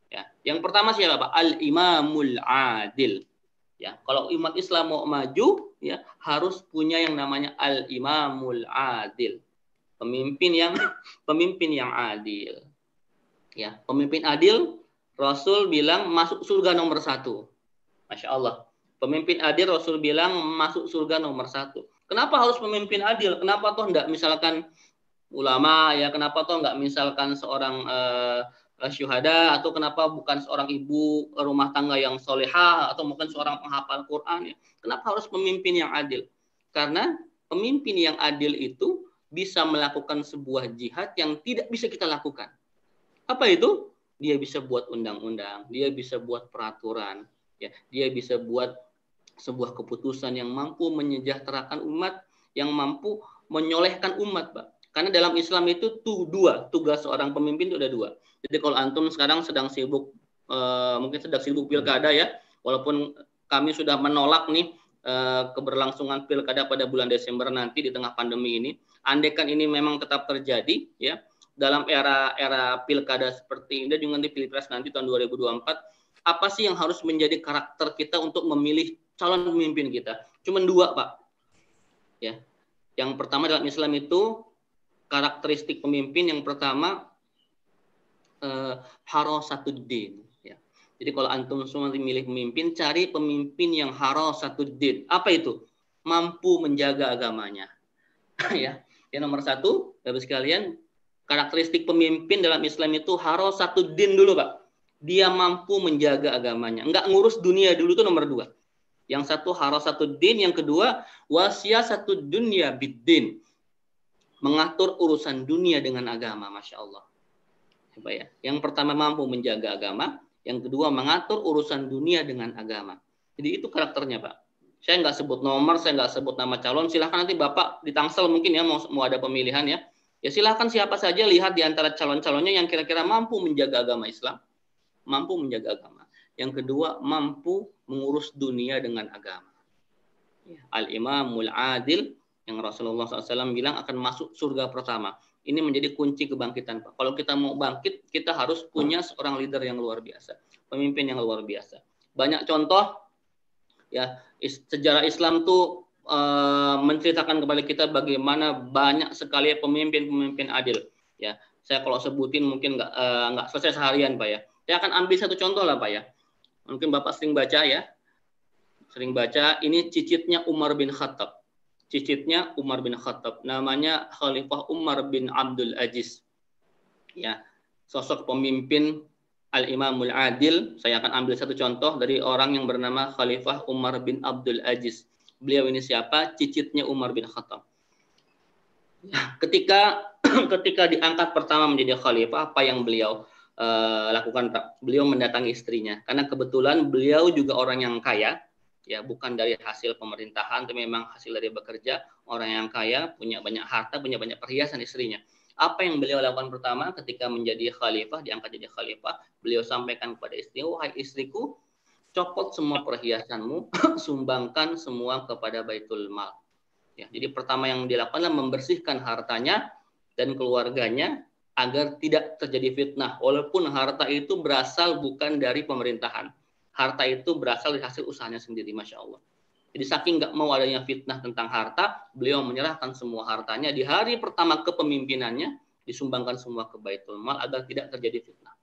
Ya, yang pertama siapa Pak? Al-Imamul Adil. Ya, kalau umat Islam mau maju, ya harus punya yang namanya Al-Imamul Adil. Pemimpin yang adil. Ya, pemimpin adil, Rasul bilang masuk surga nomor 1. Masya Allah. Pemimpin adil Rasul bilang masuk surga nomor 1. Kenapa harus pemimpin adil? Kenapa toh enggak misalkan ulama ya? Kenapa toh enggak misalkan seorang syuhada, atau kenapa bukan seorang ibu rumah tangga yang solehah, atau mungkin seorang penghafal Quran ya? Kenapa harus pemimpin yang adil? Karena pemimpin yang adil itu bisa melakukan sebuah jihad yang tidak bisa kita lakukan. Apa itu? Dia bisa buat undang-undang, dia bisa buat peraturan, ya, dia bisa buat sebuah keputusan yang mampu menyejahterakan umat, yang mampu menyolehkan umat, Pak. Karena dalam Islam itu tugas seorang pemimpin itu ada 2. Jadi kalau antum sekarang sedang sibuk, mungkin sedang sibuk pilkada ya, walaupun kami sudah menolak nih keberlangsungan pilkada pada bulan Desember nanti di tengah pandemi ini. Andaikan ini memang tetap terjadi, ya, dalam era pilkada seperti ini, juga di pilpres nanti tahun 2024, apa sih yang harus menjadi karakter kita untuk memilih calon pemimpin kita? Cuma 2, Pak. Ya, yang pertama dalam Islam itu karakteristik pemimpin yang pertama harasatuddin, ya. Jadi kalau antum semua milih pemimpin, cari pemimpin yang harasatuddin. Apa itu? Mampu menjaga agamanya. Ya. Yang nomor satu, Bapak sekalian, karakteristik pemimpin dalam Islam itu harasatuddin dulu, Pak. Dia mampu menjaga agamanya. Enggak ngurus dunia dulu, itu nomor dua. Yang satu harasatuddin, yang kedua wasiyasatuddin dunya biddin. Mengatur urusan dunia dengan agama, Masya Allah. Ya. Yang pertama mampu menjaga agama, yang kedua mengatur urusan dunia dengan agama. Jadi itu karakternya, Pak. Saya nggak sebut nomor, saya nggak sebut nama calon. Silahkan nanti Bapak di Tangsel mungkin ya mau ada pemilihan ya. Ya silahkan siapa saja lihat di antara calon-calonnya yang kira-kira mampu menjaga agama Islam, mampu menjaga agama. Yang kedua mampu mengurus dunia dengan agama. Al-Imamul Adil yang Rasulullah SAW bilang akan masuk surga pertama. Ini menjadi kunci kebangkitan, Pak. Kalau kita mau bangkit, kita harus punya seorang leader yang luar biasa, pemimpin yang luar biasa. Banyak contoh, ya sejarah Islam tuh menceritakan kepada kita bagaimana banyak sekali pemimpin-pemimpin adil. Ya, saya kalau sebutin mungkin nggak selesai seharian, Pak ya. Saya akan ambil satu contoh lah, Pak ya. Mungkin Bapak sering baca ya, sering baca. Ini cicitnya Umar bin Khattab. Cicitnya Umar bin Khattab, namanya Khalifah Umar bin Abdul Aziz. Ya, sosok pemimpin Al-Imamul Adil. Saya akan ambil satu contoh dari orang yang bernama Khalifah Umar bin Abdul Aziz. Beliau ini siapa? Cicitnya Umar bin Khattab. Ketika diangkat pertama menjadi khalifah, apa yang beliau lakukan, Pak? Beliau mendatangi istrinya, karena kebetulan beliau juga orang yang kaya. Ya, bukan dari hasil pemerintahan, tapi memang hasil dari bekerja. Orang yang kaya, punya banyak harta, punya banyak perhiasan istrinya. Apa yang beliau lakukan pertama ketika menjadi khalifah, diangkat jadi khalifah, beliau sampaikan kepada istri, wahai istriku, copot semua perhiasanmu, sumbangkan semua kepada Baitul Mal. Ya, jadi pertama yang dilakukan adalah membersihkan hartanya dan keluarganya agar tidak terjadi fitnah. Walaupun harta itu berasal bukan dari pemerintahan. Harta itu berasal dari hasil usahanya sendiri, Masya Allah. Jadi saking nggak mau adanya fitnah tentang harta, beliau menyerahkan semua hartanya di hari pertama kepemimpinannya, disumbangkan semua ke Baitul Mal agar tidak terjadi fitnah.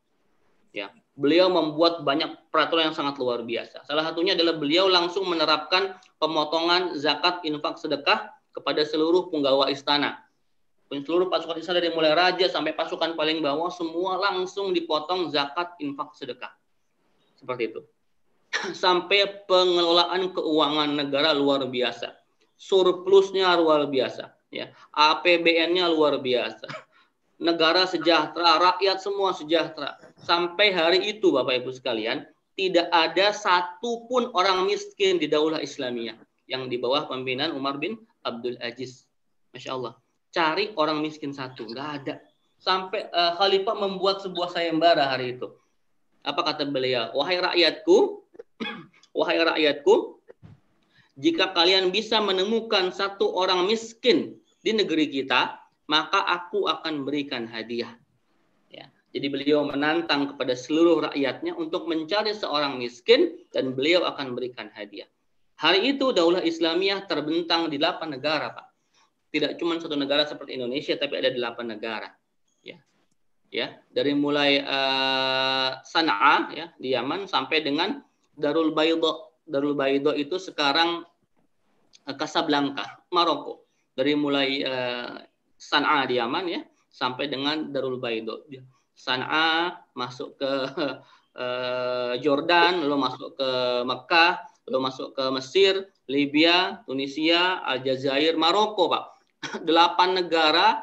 Ya, beliau membuat banyak peraturan yang sangat luar biasa. Salah satunya adalah beliau langsung menerapkan pemotongan zakat infak sedekah kepada seluruh penggawa istana. Seluruh pasukan istana dari mulai raja sampai pasukan paling bawah semua langsung dipotong zakat infak sedekah. Seperti itu. Sampai pengelolaan keuangan negara luar biasa, surplusnya luar biasa, ya, APBN-nya luar biasa, negara sejahtera, rakyat semua sejahtera. Sampai hari itu, Bapak Ibu sekalian, tidak ada satupun orang miskin di Daulah Islamiyah yang di bawah pimpinan Umar bin Abdul Aziz. Masya Allah, cari orang miskin satu, nggak ada. Sampai Khalifah membuat sebuah sayembara hari itu. Apa kata beliau? Wahai rakyatku, wahai rakyatku, jika kalian bisa menemukan satu orang miskin di negeri kita, maka aku akan berikan hadiah. Ya, jadi beliau menantang kepada seluruh rakyatnya untuk mencari seorang miskin dan beliau akan berikan hadiah. Hari itu Daulah Islamiyah terbentang di 8 negara, Pak. Tidak cuma satu negara seperti Indonesia, tapi ada 8 negara. Ya, dari mulai Sana'a ya di Yaman sampai dengan Darul Baydo. Darul Baydo itu sekarang Casablanca, Maroko. Dari mulai Sana'a di Yaman ya sampai dengan Darul Baydo. Sana'a masuk ke Jordan, lalu masuk ke Mekah, lalu masuk ke Mesir, Libya, Tunisia, Aljazair, Maroko, Pak. 8 negara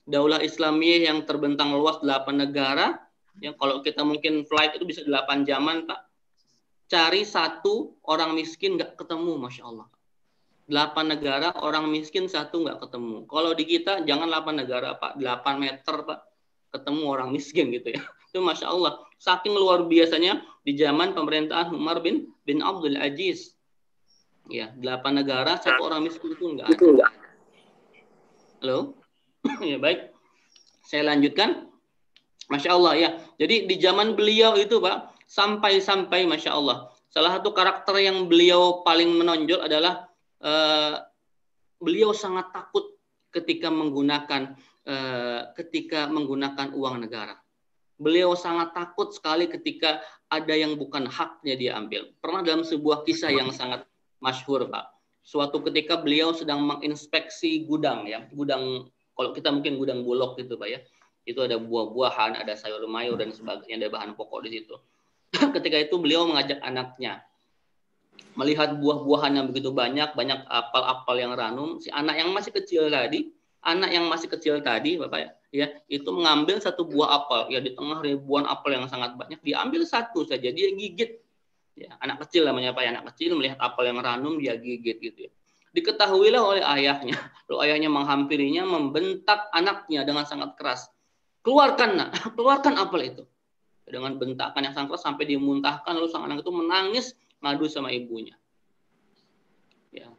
Daulah Islamiyah yang terbentang luas, 8 negara. Yang kalau kita mungkin flight itu bisa 8 jaman, Pak. Cari satu orang miskin nggak ketemu, Masya Allah. 8 negara, orang miskin satu nggak ketemu. Kalau di kita, jangan 8 negara, Pak. 8 meter, Pak. Ketemu orang miskin gitu ya. Itu Masya Allah. Saking luar biasanya di zaman pemerintahan Umar bin Abdul Aziz. Ya, 8 negara, satu orang miskin itu nggak ada. Halo? Ya, baik. Saya lanjutkan. Masya Allah ya. Jadi di zaman beliau itu, Pak, sampai Masya Allah. Salah satu karakter yang beliau paling menonjol adalah beliau sangat takut ketika menggunakan uang negara. Beliau sangat takut sekali ketika ada yang bukan haknya dia ambil. Pernah dalam sebuah kisah yang sangat masyhur, Pak. Suatu ketika beliau sedang menginspeksi gudang, ya, gudang, kalau kita mungkin gudang Bulog gitu, Pak, ya. Itu ada buah-buahan, ada sayur mayur dan sebagainya, ada bahan pokok di situ. Ketika itu beliau mengajak anaknya, melihat buah-buahan yang begitu banyak apel-apel yang ranum, si anak yang masih kecil tadi, Bapak, ya, itu mengambil satu buah apel, ya, di tengah ribuan apel yang sangat banyak, diambil satu saja, dia gigit. Ya, anak kecil namanya, Pak, anak kecil melihat apel yang ranum dia gigit gitu, ya. Diketahuilah oleh ayahnya, lalu ayahnya menghampirinya, membentak anaknya dengan sangat keras. Keluarkan, nak, keluarkan apel itu. Dengan bentakan yang sangat keras sampai dimuntahkan, lalu sang anak itu menangis ngadu sama ibunya. Ya.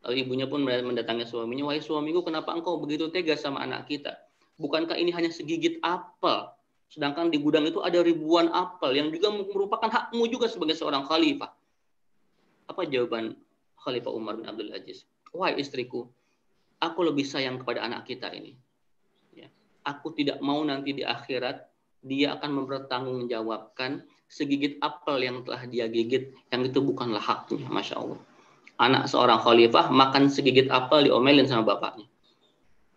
Lalu ibunya pun mendatangi suaminya, wahai suamiku, kenapa engkau begitu tega sama anak kita? Bukankah ini hanya segigit apel? Sedangkan di gudang itu ada ribuan apel yang juga merupakan hakmu juga sebagai seorang khalifah. Apa jawaban Khalifah Umar bin Abdul Aziz? Wahai istriku, aku lebih sayang kepada anak kita ini. Ya. Aku tidak mau nanti di akhirat dia akan mempertanggungjawabkan segigit apel yang telah dia gigit, yang itu bukanlah haknya. Masya Allah. Anak seorang khalifah makan segigit apel diomelin sama bapaknya.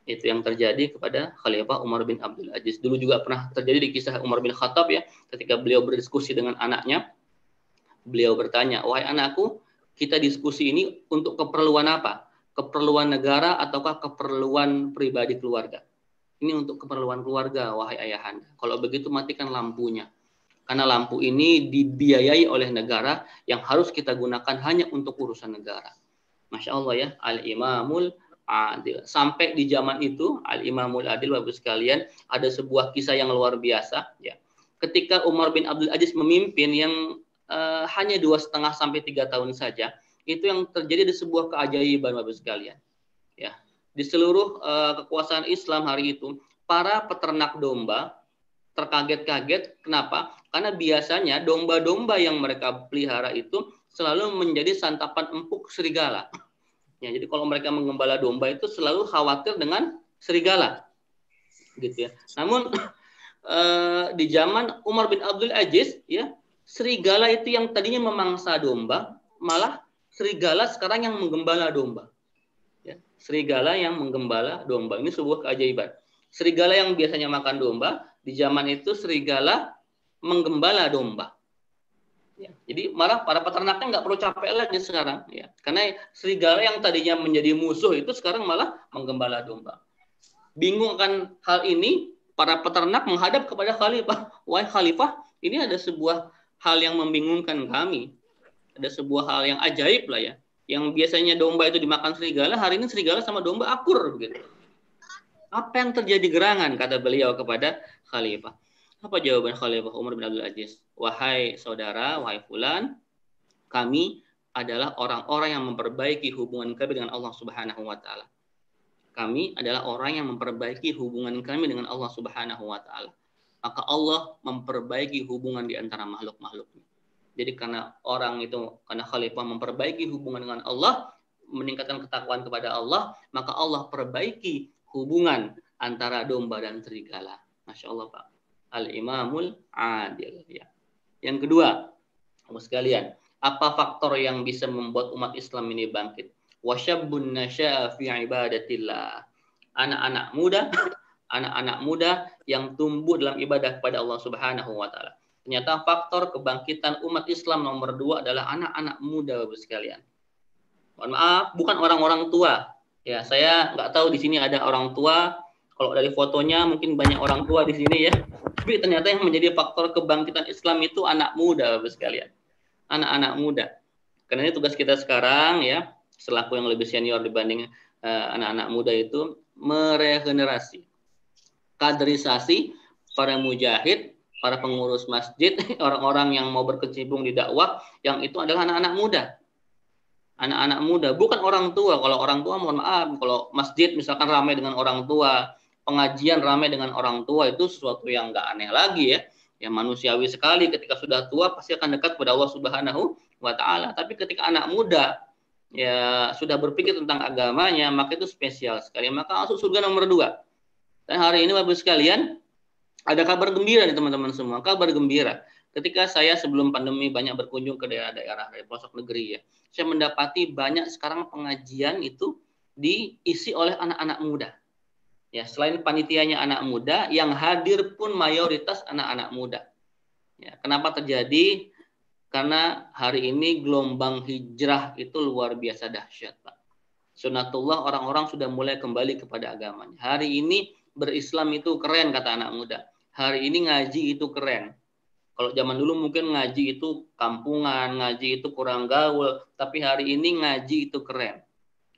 Itu yang terjadi kepada Khalifah Umar bin Abdul Aziz. Dulu juga pernah terjadi di kisah Umar bin Khattab, ya, ketika beliau berdiskusi dengan anaknya, beliau bertanya, wahai anakku, kita diskusi ini untuk keperluan apa? Keperluan negara ataukah keperluan pribadi keluarga? Ini untuk keperluan keluarga, wahai ayahanda. Kalau begitu matikan lampunya. Karena lampu ini dibiayai oleh negara yang harus kita gunakan hanya untuk urusan negara. Masya Allah, ya, Al-Imamul Adil. Sampai di zaman itu, Al-Imamul Adil, Bapak sekalian, ada sebuah kisah yang luar biasa. Ya. Ketika Umar bin Abdul Aziz memimpin yang hanya 2,5 sampai 3 tahun saja, itu yang terjadi di sebuah keajaiban, Bapak sekalian. Ya. Di seluruh kekuasaan Islam hari itu, para peternak domba terkaget-kaget. Kenapa? Karena biasanya domba-domba yang mereka pelihara itu selalu menjadi santapan empuk serigala. Ya, jadi kalau mereka menggembala domba itu selalu khawatir dengan serigala, gitu, ya. Namun di zaman Umar bin Abdul Aziz, ya, serigala itu yang tadinya memangsa domba, malah serigala sekarang yang menggembala domba. Ya, serigala yang menggembala domba, ini sebuah keajaiban. Serigala yang biasanya makan domba, di zaman itu serigala menggembala domba. Ya, jadi malah para peternaknya nggak perlu capek lagi sekarang, ya, karena serigala yang tadinya menjadi musuh itu sekarang malah menggembala domba. Bingung akan hal ini, para peternak menghadap kepada khalifah. Wahai khalifah, ini ada sebuah hal yang membingungkan kami. Ada sebuah hal yang ajaib lah, ya. Yang biasanya domba itu dimakan serigala, hari ini serigala sama domba akur begitu. Apa yang terjadi gerangan, kata beliau kepada khalifah. Apa jawaban Khalifah Umar bin Abdul Aziz? Wahai saudara, wahai fulan, kami adalah orang-orang yang memperbaiki hubungan kami dengan Allah Subhanahu wa taala. Kami adalah orang yang memperbaiki hubungan kami dengan Allah Subhanahu wa taala. Maka Allah memperbaiki hubungan di antara makhluk-makhluknya. Jadi karena khalifah memperbaiki hubungan dengan Allah, meningkatkan ketakwaan kepada Allah, maka Allah perbaiki hubungan antara domba dan serigala. Masya Allah, Pak. Al-Imamul Adil. Ya. Yang kedua, Bapak sekalian, apa faktor yang bisa membuat umat Islam ini bangkit? Wasyabbun nasya'a fi ibadatillah. Anak-anak muda yang tumbuh dalam ibadah kepada Allah Subhanahu wa taala. Ternyata faktor kebangkitan umat Islam nomor 2 adalah anak-anak muda, Bapak sekalian. Mohon maaf, bukan orang-orang tua. Ya, saya nggak tahu di sini ada orang tua. Kalau dari fotonya mungkin banyak orang tua di sini, ya. Tapi ternyata yang menjadi faktor kebangkitan Islam itu anak muda, Bapak sekalian. Anak-anak muda. Karena ini tugas kita sekarang, ya, selaku yang lebih senior dibanding anak-anak muda itu, meregenerasi, kaderisasi para mujahid, para pengurus masjid, orang-orang yang mau berkecimpung di dakwah, yang itu adalah anak-anak muda. Anak-anak muda, bukan orang tua. Kalau orang tua, mohon maaf, kalau masjid misalkan ramai dengan orang tua, pengajian ramai dengan orang tua, itu sesuatu yang nggak aneh lagi, ya. Ya, manusiawi sekali, ketika sudah tua pasti akan dekat kepada Allah Subhanahu wa taala. Tapi ketika anak muda ya sudah berpikir tentang agamanya, maka itu spesial sekali. Maka masuk surga nomor 2. Dan hari ini Bapak sekalian, ada kabar gembira nih teman-teman semua, kabar gembira. Ketika saya sebelum pandemi banyak berkunjung ke daerah-daerah dari pelosok negeri ya, saya mendapati banyak sekarang pengajian itu diisi oleh anak-anak muda. Ya, selain panitianya anak muda, yang hadir pun mayoritas anak-anak muda. Ya, kenapa terjadi? Karena hari ini gelombang hijrah itu luar biasa dahsyat, Pak. Sunatullah, orang-orang sudah mulai kembali kepada agamanya. Hari ini berislam itu keren, kata anak muda. Hari ini ngaji itu keren. Kalau zaman dulu mungkin ngaji itu kampungan, ngaji itu kurang gaul, tapi hari ini ngaji itu keren.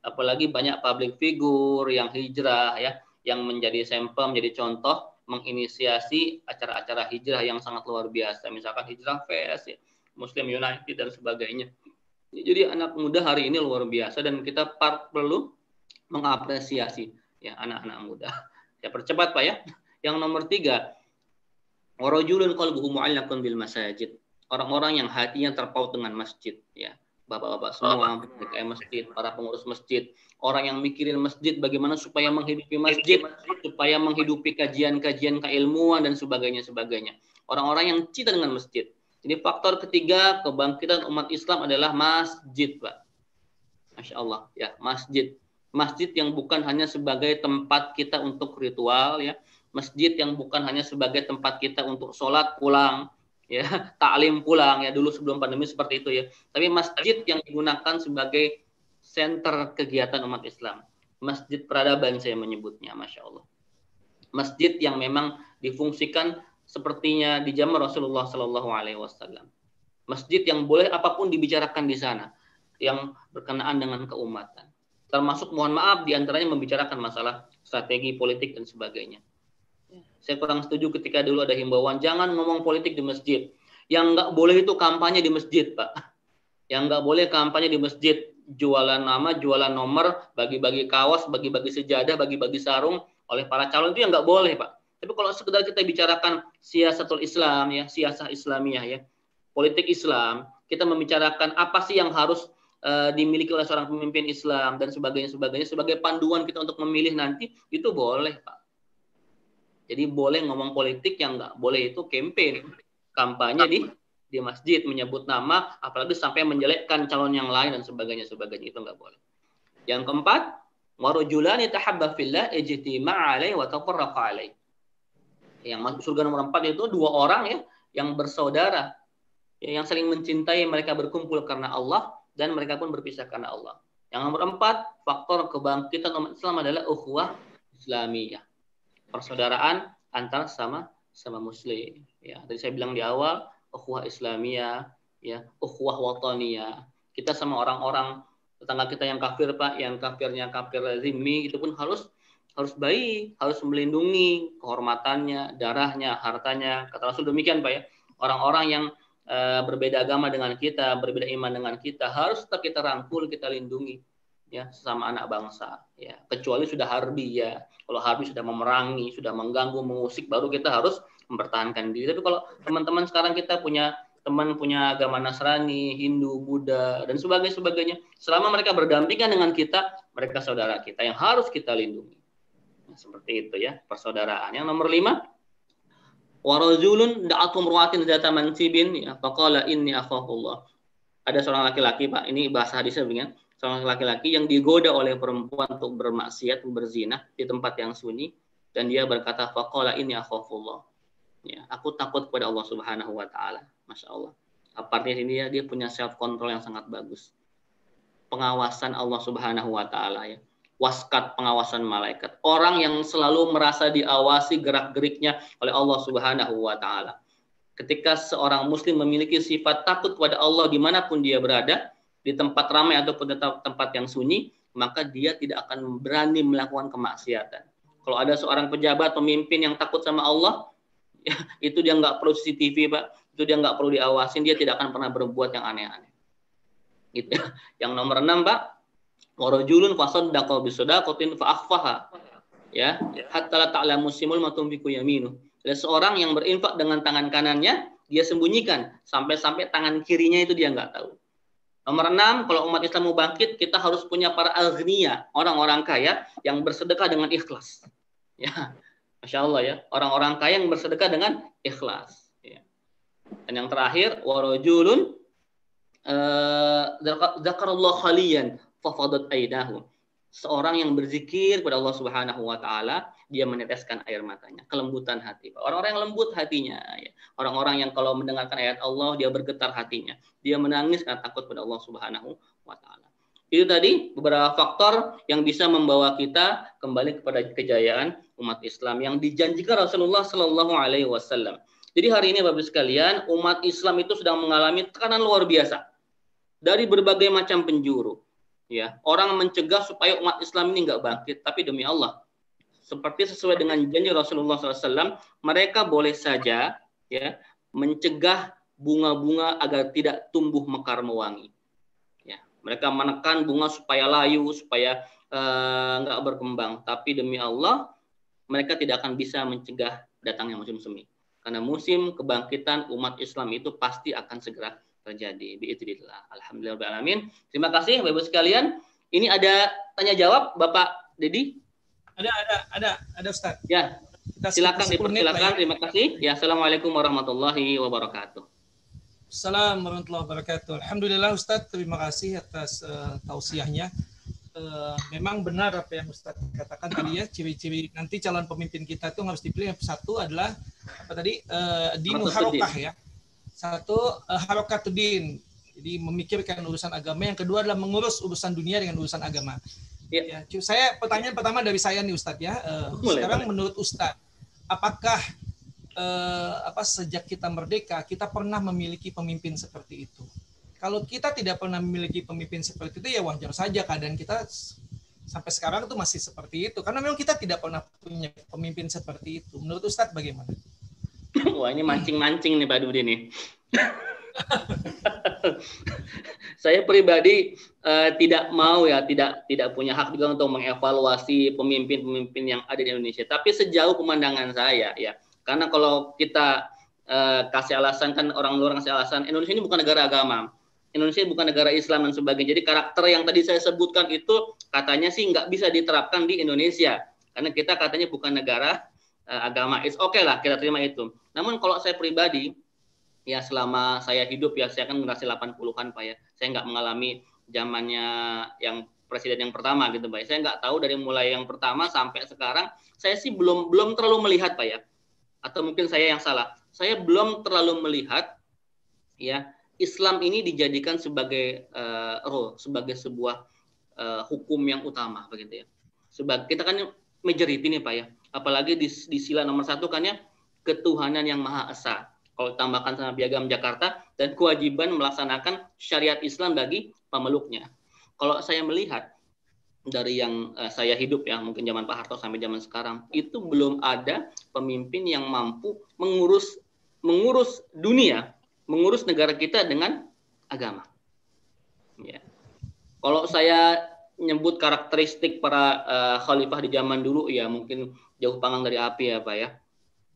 Apalagi banyak public figure yang hijrah ya, yang menjadi sampel, menjadi contoh, menginisiasi acara-acara hijrah yang sangat luar biasa. Misalkan Hijrah Fest, ya, Muslim United, dan sebagainya. Jadi anak muda hari ini luar biasa, dan kita perlu mengapresiasi ya anak-anak muda. Ya, percepat Pak ya. Yang nomor 3, warajulun qalbuhu mu'allaqun bil masajid. Orang-orang yang hatinya terpaut dengan masjid ya. Bapak-bapak semua, PKM masjid, para pengurus masjid, orang yang mikirin masjid, bagaimana supaya menghidupi masjid, supaya menghidupi kajian-kajian keilmuan dan sebagainya. Orang-orang yang cinta dengan masjid. Jadi faktor ketiga kebangkitan umat Islam adalah masjid, Pak. Masya Allah, ya, masjid. Masjid yang bukan hanya sebagai tempat kita untuk ritual, ya. Masjid yang bukan hanya sebagai tempat kita untuk sholat pulang, ya, taklim pulang ya, dulu sebelum pandemi seperti itu ya. Tapi masjid yang digunakan sebagai center kegiatan umat Islam, masjid peradaban saya menyebutnya, Masya Allah. Masjid yang memang difungsikan sepertinya di zaman Rasulullah Shallallahu Alaihi Wasallam. Masjid yang boleh apapun dibicarakan di sana, yang berkenaan dengan keumatan. Termasuk mohon maaf diantaranya membicarakan masalah strategi politik dan sebagainya. Saya kurang setuju ketika dulu ada himbauan jangan ngomong politik di masjid. Yang nggak boleh itu kampanye di masjid, Pak. Yang nggak boleh kampanye di masjid, jualan nama, jualan nomor, bagi-bagi kaos, bagi-bagi sejadah, bagi-bagi sarung oleh para calon, itu yang nggak boleh, Pak. Tapi kalau sekedar kita bicarakan siasatul Islam ya, siasah Islamiyah ya, politik Islam, kita membicarakan apa sih yang harus dimiliki oleh seorang pemimpin Islam dan sebagainya sebagai panduan kita untuk memilih nanti, itu boleh, Pak. Jadi boleh ngomong politik, yang nggak boleh itu campaign, kampanye di masjid, menyebut nama, apalagi sampai menjelekkan calon yang lain dan sebagainya, itu nggak boleh. Yang keempat, warujulani tahabba fillah ijtima'a alaihi wa tafarraqa alaihi. Yang masuk surga nomor 4 itu 2 orang ya, yang bersaudara, yang saling mencintai, mereka berkumpul karena Allah dan mereka pun berpisah karena Allah. Yang nomor 4, faktor kebangkitan umat Islam adalah ukhuwah Islamiyah. Persaudaraan antar sama muslim. Ya, tadi saya bilang di awal, ukhuwah Islamiyah, ya, ukhuwah wataniyah. Kita sama orang-orang tetangga kita yang kafir, Pak, yang kafirnya kafir zimmi, itu pun harus baik, harus melindungi kehormatannya, darahnya, hartanya. Kata Rasul demikian, Pak ya. Orang-orang yang berbeda agama dengan kita, berbeda iman dengan kita, harus tetap kita rangkul, kita lindungi ya, sesama anak bangsa ya. Kecuali sudah harbi ya. Kalau harbi sudah memerangi, sudah mengganggu, mengusik, baru kita harus mempertahankan diri. Tapi kalau teman-teman sekarang kita punya teman punya agama Nasrani, Hindu, Buddha dan sebagainya, selama mereka berdampingan dengan kita, mereka saudara kita yang harus kita lindungi. Nah, seperti itu ya, persaudaraan. Yang nomor 5, warajulun da'atum ru'atin zata mansibin ya faqala inni akhafullah. Ada seorang laki-laki, Pak, ini bahasa hadisnya begini, seorang laki-laki yang digoda oleh perempuan untuk bermaksiat, berzina di tempat yang sunyi, dan dia berkata faqala inni akhafullah. Ya, aku takut kepada Allah Subhanahu wa taala. Masya Allah. Artinya ini dia punya self control yang sangat bagus. Pengawasan Allah Subhanahu wa taala ya. Waskat, pengawasan malaikat. Orang yang selalu merasa diawasi gerak-geriknya oleh Allah Subhanahu wa taala. Ketika seorang muslim memiliki sifat takut kepada Allah dimanapun dia berada, di tempat ramai ataupun tempat yang sunyi, maka dia tidak akan berani melakukan kemaksiatan. Kalau ada seorang pejabat, pemimpin yang takut sama Allah, ya, itu dia nggak perlu CCTV, Pak. Itu dia nggak perlu diawasin, dia tidak akan pernah berbuat yang aneh-aneh. Gitu. Yang nomor 6, Pak, warajulun fasaddaqa bisadaqatin fa akhfaha. Ya, hatta la ta'lamu simul ma tunfiqu yaminu. Ada seorang yang berinfak dengan tangan kanannya, dia sembunyikan sampai tangan kirinya itu dia nggak tahu. Nomor 6, kalau umat Islam mau bangkit, kita harus punya para aghnia, orang-orang kaya yang bersedekah dengan ikhlas. Ya, Masya Allah ya, orang-orang kaya yang bersedekah dengan ikhlas. Ya. Dan yang terakhir, warajulun dzakarallahu khaliyan fafadat aynahu. Seorang yang berzikir kepada Allah Subhanahu wa taala, dia meneteskan air matanya, kelembutan hati. Orang-orang yang lembut hatinya, ya. Orang-orang yang kalau mendengarkan ayat Allah dia bergetar hatinya, dia menangis karena takut pada Allah Subhanahu wa taala. Itu tadi beberapa faktor yang bisa membawa kita kembali kepada kejayaan umat Islam yang dijanjikan Rasulullah Shallallahu alaihi wasallam. Jadi hari ini Bapak sekalian, umat Islam itu sedang mengalami tekanan luar biasa dari berbagai macam penjuru. Ya, orang mencegah supaya umat Islam ini nggak bangkit, tapi demi Allah, seperti sesuai dengan janji Rasulullah SAW, mereka boleh saja ya mencegah bunga-bunga agar tidak tumbuh mekar mewangi. Ya, mereka menekan bunga supaya layu, supaya nggak berkembang. Tapi demi Allah, mereka tidak akan bisa mencegah datangnya musim semi. Karena musim kebangkitan umat Islam itu pasti akan segera terjadi. Biidznillah. Alhamdulillahirabbil. Terima kasih Bapak sekalian. Ini ada tanya jawab Bapak Dedi? Ada Ustaz. Ya. Silakan dipersilakan. Terima kasih. Ya, Assalamualaikum warahmatullahi wabarakatuh. Assalamualaikum warahmatullahi wabarakatuh. Alhamdulillah Ustaz, terima kasih atas tausiahnya. Memang benar apa yang Ustaz katakan tadi ya, ciri-ciri nanti calon pemimpin kita itu harus dipilih. Yang satu adalah apa tadi? Dinu harokah ya. Satu, harokatuddin, jadi memikirkan urusan agama. Yang kedua adalah mengurus urusan dunia dengan urusan agama. Ya, saya pertanyaan pertama dari saya nih Ustadz ya. Sekarang menurut Ustadz, apakah sejak kita merdeka kita pernah memiliki pemimpin seperti itu? Kalau kita tidak pernah memiliki pemimpin seperti itu, ya wajar saja keadaan kita sampai sekarang itu masih seperti itu. Karena memang kita tidak pernah punya pemimpin seperti itu. Menurut Ustadz bagaimana? Wah, ini mancing-mancing nih Pak Dudi nih. Saya pribadi tidak mau ya, tidak punya hak juga untuk mengevaluasi pemimpin-pemimpin yang ada di Indonesia. Tapi sejauh pemandangan saya ya, karena kalau kita kasih alasan, kan orang luar kasih alasan Indonesia ini bukan negara agama, Indonesia bukan negara Islam dan sebagainya. Jadi karakter yang tadi saya sebutkan itu katanya sih nggak bisa diterapkan di Indonesia karena kita katanya bukan negara agama. It's okay lah, kita terima itu. Namun kalau saya pribadi, ya selama saya hidup ya, saya kan generasi 80-an Pak ya. Saya nggak mengalami zamannya yang presiden yang pertama gitu Pak. Saya nggak tahu dari mulai yang pertama sampai sekarang, saya sih belum terlalu melihat Pak ya. Atau mungkin saya yang salah. Saya belum terlalu melihat ya Islam ini dijadikan sebagai sebagai sebuah hukum yang utama begitu ya. Kita kan majority nih Pak ya. Apalagi di sila nomor 1 kan ya, ketuhanan yang Maha Esa. Kalau tambahkan sama Piagam Jakarta, dan kewajiban melaksanakan syariat Islam bagi pemeluknya. Kalau saya melihat dari yang saya hidup ya, mungkin zaman Pak Harto sampai zaman sekarang, itu belum ada pemimpin yang mampu mengurus dunia, mengurus negara kita dengan agama. Ya. Kalau saya nyebut karakteristik para khalifah di zaman dulu, ya mungkin jauh panggang dari api ya Pak ya.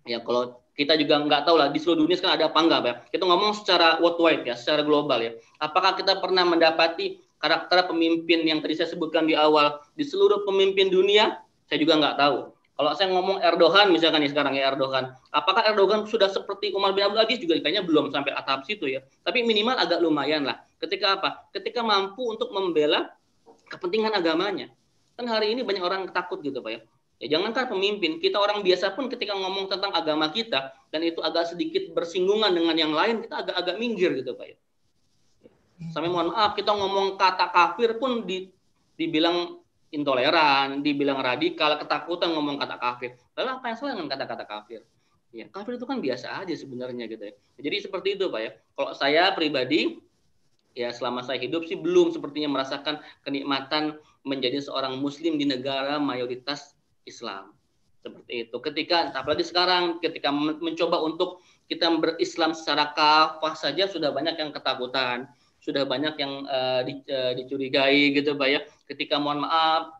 Ya kalau kita juga nggak tahu lah di seluruh dunia sekarang ada apa enggak Pak. Kita ngomong secara worldwide ya, secara global ya. Apakah kita pernah mendapati karakter pemimpin yang tadi saya sebutkan di awal di seluruh pemimpin dunia? Saya juga nggak tahu. Kalau saya ngomong Erdogan misalkan nih sekarang ya Erdogan. Apakah Erdogan sudah seperti Umar bin Abdul Aziz? Juga kayaknya belum sampai tahap situ ya. Tapi minimal agak lumayan lah. Ketika apa? Ketika mampu untuk membela kepentingan agamanya. Kan hari ini banyak orang takut gitu Pak ya. Ya jangankan pemimpin, kita orang biasa pun ketika ngomong tentang agama kita dan itu agak sedikit bersinggungan dengan yang lain, kita agak-agak minggir gitu Pak ya. Sampai mohon maaf, kita ngomong kata kafir pun dibilang intoleran, dibilang radikal, ketakutan ngomong kata kafir. Lalu apa yang salah dengan kata-kata kafir? Ya, kafir itu kan biasa aja sebenarnya gitu ya. Jadi seperti itu Pak ya. Kalau saya pribadi ya selama saya hidup sih belum sepertinya merasakan kenikmatan menjadi seorang muslim di negara mayoritas Islam. Seperti itu. Ketika apalagi sekarang ketika mencoba untuk kita berislam secara kafah saja sudah banyak yang ketakutan, sudah banyak yang dicurigai gitu Pak ya. Ketika mohon maaf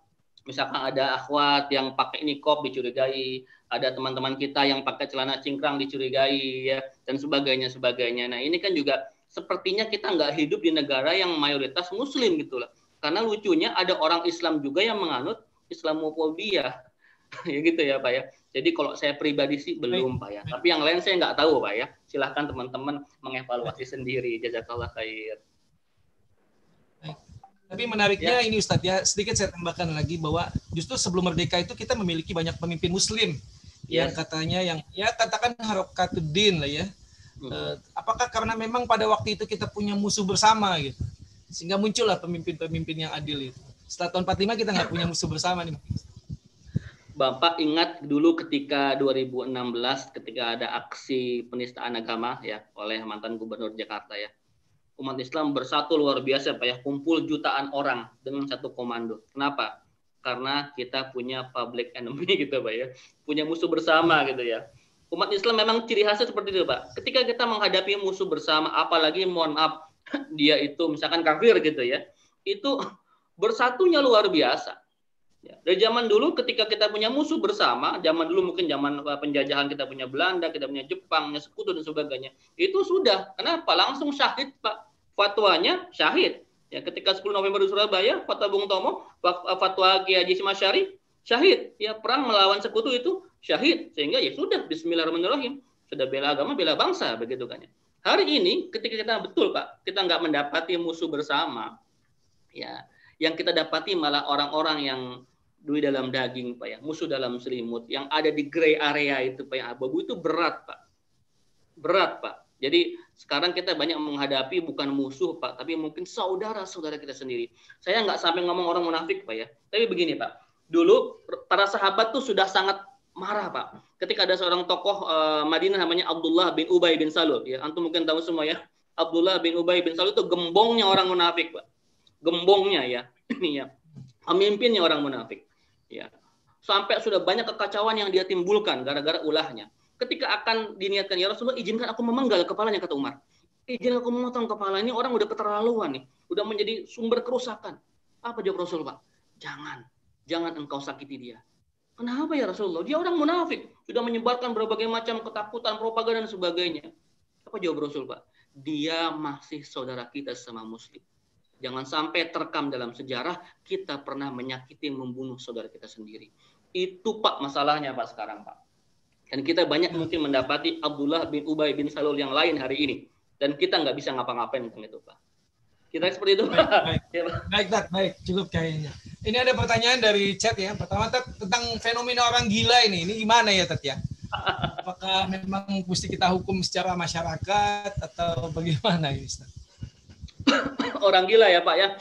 misalkan ada akhwat yang pakai niqab dicurigai, ada teman-teman kita yang pakai celana cingkrang dicurigai ya dan sebagainya. Nah, ini kan juga sepertinya kita nggak hidup di negara yang mayoritas muslim gitu lah. Karena lucunya ada orang Islam juga yang menganut Islamofobia. Ya gitu ya Pak ya. Jadi kalau saya pribadi sih belum Pak ya. Tapi yang lain saya nggak tahu Pak ya. Silahkan teman-teman mengevaluasi sendiri. Jazakallah khair. Tapi menariknya ini Ustadz ya, sedikit saya tambahkan lagi bahwa justru sebelum merdeka itu kita memiliki banyak pemimpin Muslim yang katanya yang ya katakan harokatuddin lah ya. Apakah karena memang pada waktu itu kita punya musuh bersama gitu, sehingga muncullah pemimpin-pemimpin yang adil itu. Setelah tahun 45 kita nggak punya musuh bersama nih. Bapak ingat dulu ketika 2016 ketika ada aksi penistaan agama ya oleh mantan gubernur Jakarta ya. Umat Islam bersatu luar biasa Pak ya, kumpul jutaan orang dengan satu komando. Kenapa? Karena kita punya public enemy gitu Pak ya. Punya musuh bersama gitu ya. Umat Islam memang ciri khasnya seperti itu Pak. Ketika kita menghadapi musuh bersama, apalagi mohon maaf dia itu misalkan kafir gitu ya. Itu bersatunya luar biasa. Ya, dari zaman dulu ketika kita punya musuh bersama, zaman dulu mungkin zaman penjajahan kita punya Belanda, kita punya Jepang, punya Sekutu dan sebagainya. Itu sudah. Kenapa? Langsung syahid Pak. Fatwanya syahid. Ya, ketika 10 November di Surabaya, fatwa Bung Tomo, fatwa Kiai Haji Hashim Asy'ari, syahid. Ya, perang melawan Sekutu itu syahid. Sehingga ya sudah, bismillahirrahmanirrahim. Sudah bela agama, bela bangsa begitu kan ya. Hari ini ketika kita betul Pak, kita nggak mendapati musuh bersama. Ya, yang kita dapati malah orang-orang yang dui dalam daging Pak ya, musuh dalam selimut, yang ada di gray area itu Pak yang abu-abu itu berat Pak. Berat Pak. Jadi sekarang kita banyak menghadapi bukan musuh Pak, tapi mungkin saudara-saudara kita sendiri. Saya nggak sampai ngomong orang munafik Pak ya. Tapi begini Pak, dulu para sahabat tuh sudah sangat marah Pak. Ketika ada seorang tokoh Madinah namanya Abdullah bin Ubay bin Salul, ya antum mungkin tahu semua ya. Abdullah bin Ubay bin Salul itu gembongnya orang munafik Pak. Gembongnya ya, ini ya, pemimpinnya orang munafik. Ya, sampai sudah banyak kekacauan yang dia timbulkan gara-gara ulahnya. Ketika akan diniatkan ya Rasulullah, izinkan aku memenggal kepalanya kata Umar. Izinkan aku memotong kepala ini, orang udah keterlaluan nih, udah menjadi sumber kerusakan. Apa jawab Rasul Pak? Jangan engkau sakiti dia. Kenapa ya Rasulullah? Dia orang munafik, sudah menyebarkan berbagai macam ketakutan, propaganda dan sebagainya. Apa jawab Rasul Pak? Dia masih saudara kita sama Muslim. Jangan sampai terekam dalam sejarah kita pernah menyakiti, membunuh saudara kita sendiri. Itu Pak masalahnya Pak sekarang Pak. Dan kita banyak mungkin mendapati Abdullah bin Ubay bin Salul yang lain hari ini. Dan kita nggak bisa ngapa-ngapain tentang itu Pak. Kita seperti itu Pak. Baik, cukup kayaknya. Ini ada pertanyaan dari chat ya. Pertama tentang fenomena orang gila ini. Ini gimana ya Tat ya? Apakah memang mesti kita hukum secara masyarakat atau bagaimana ini Ustaz? Orang gila ya Pak ya.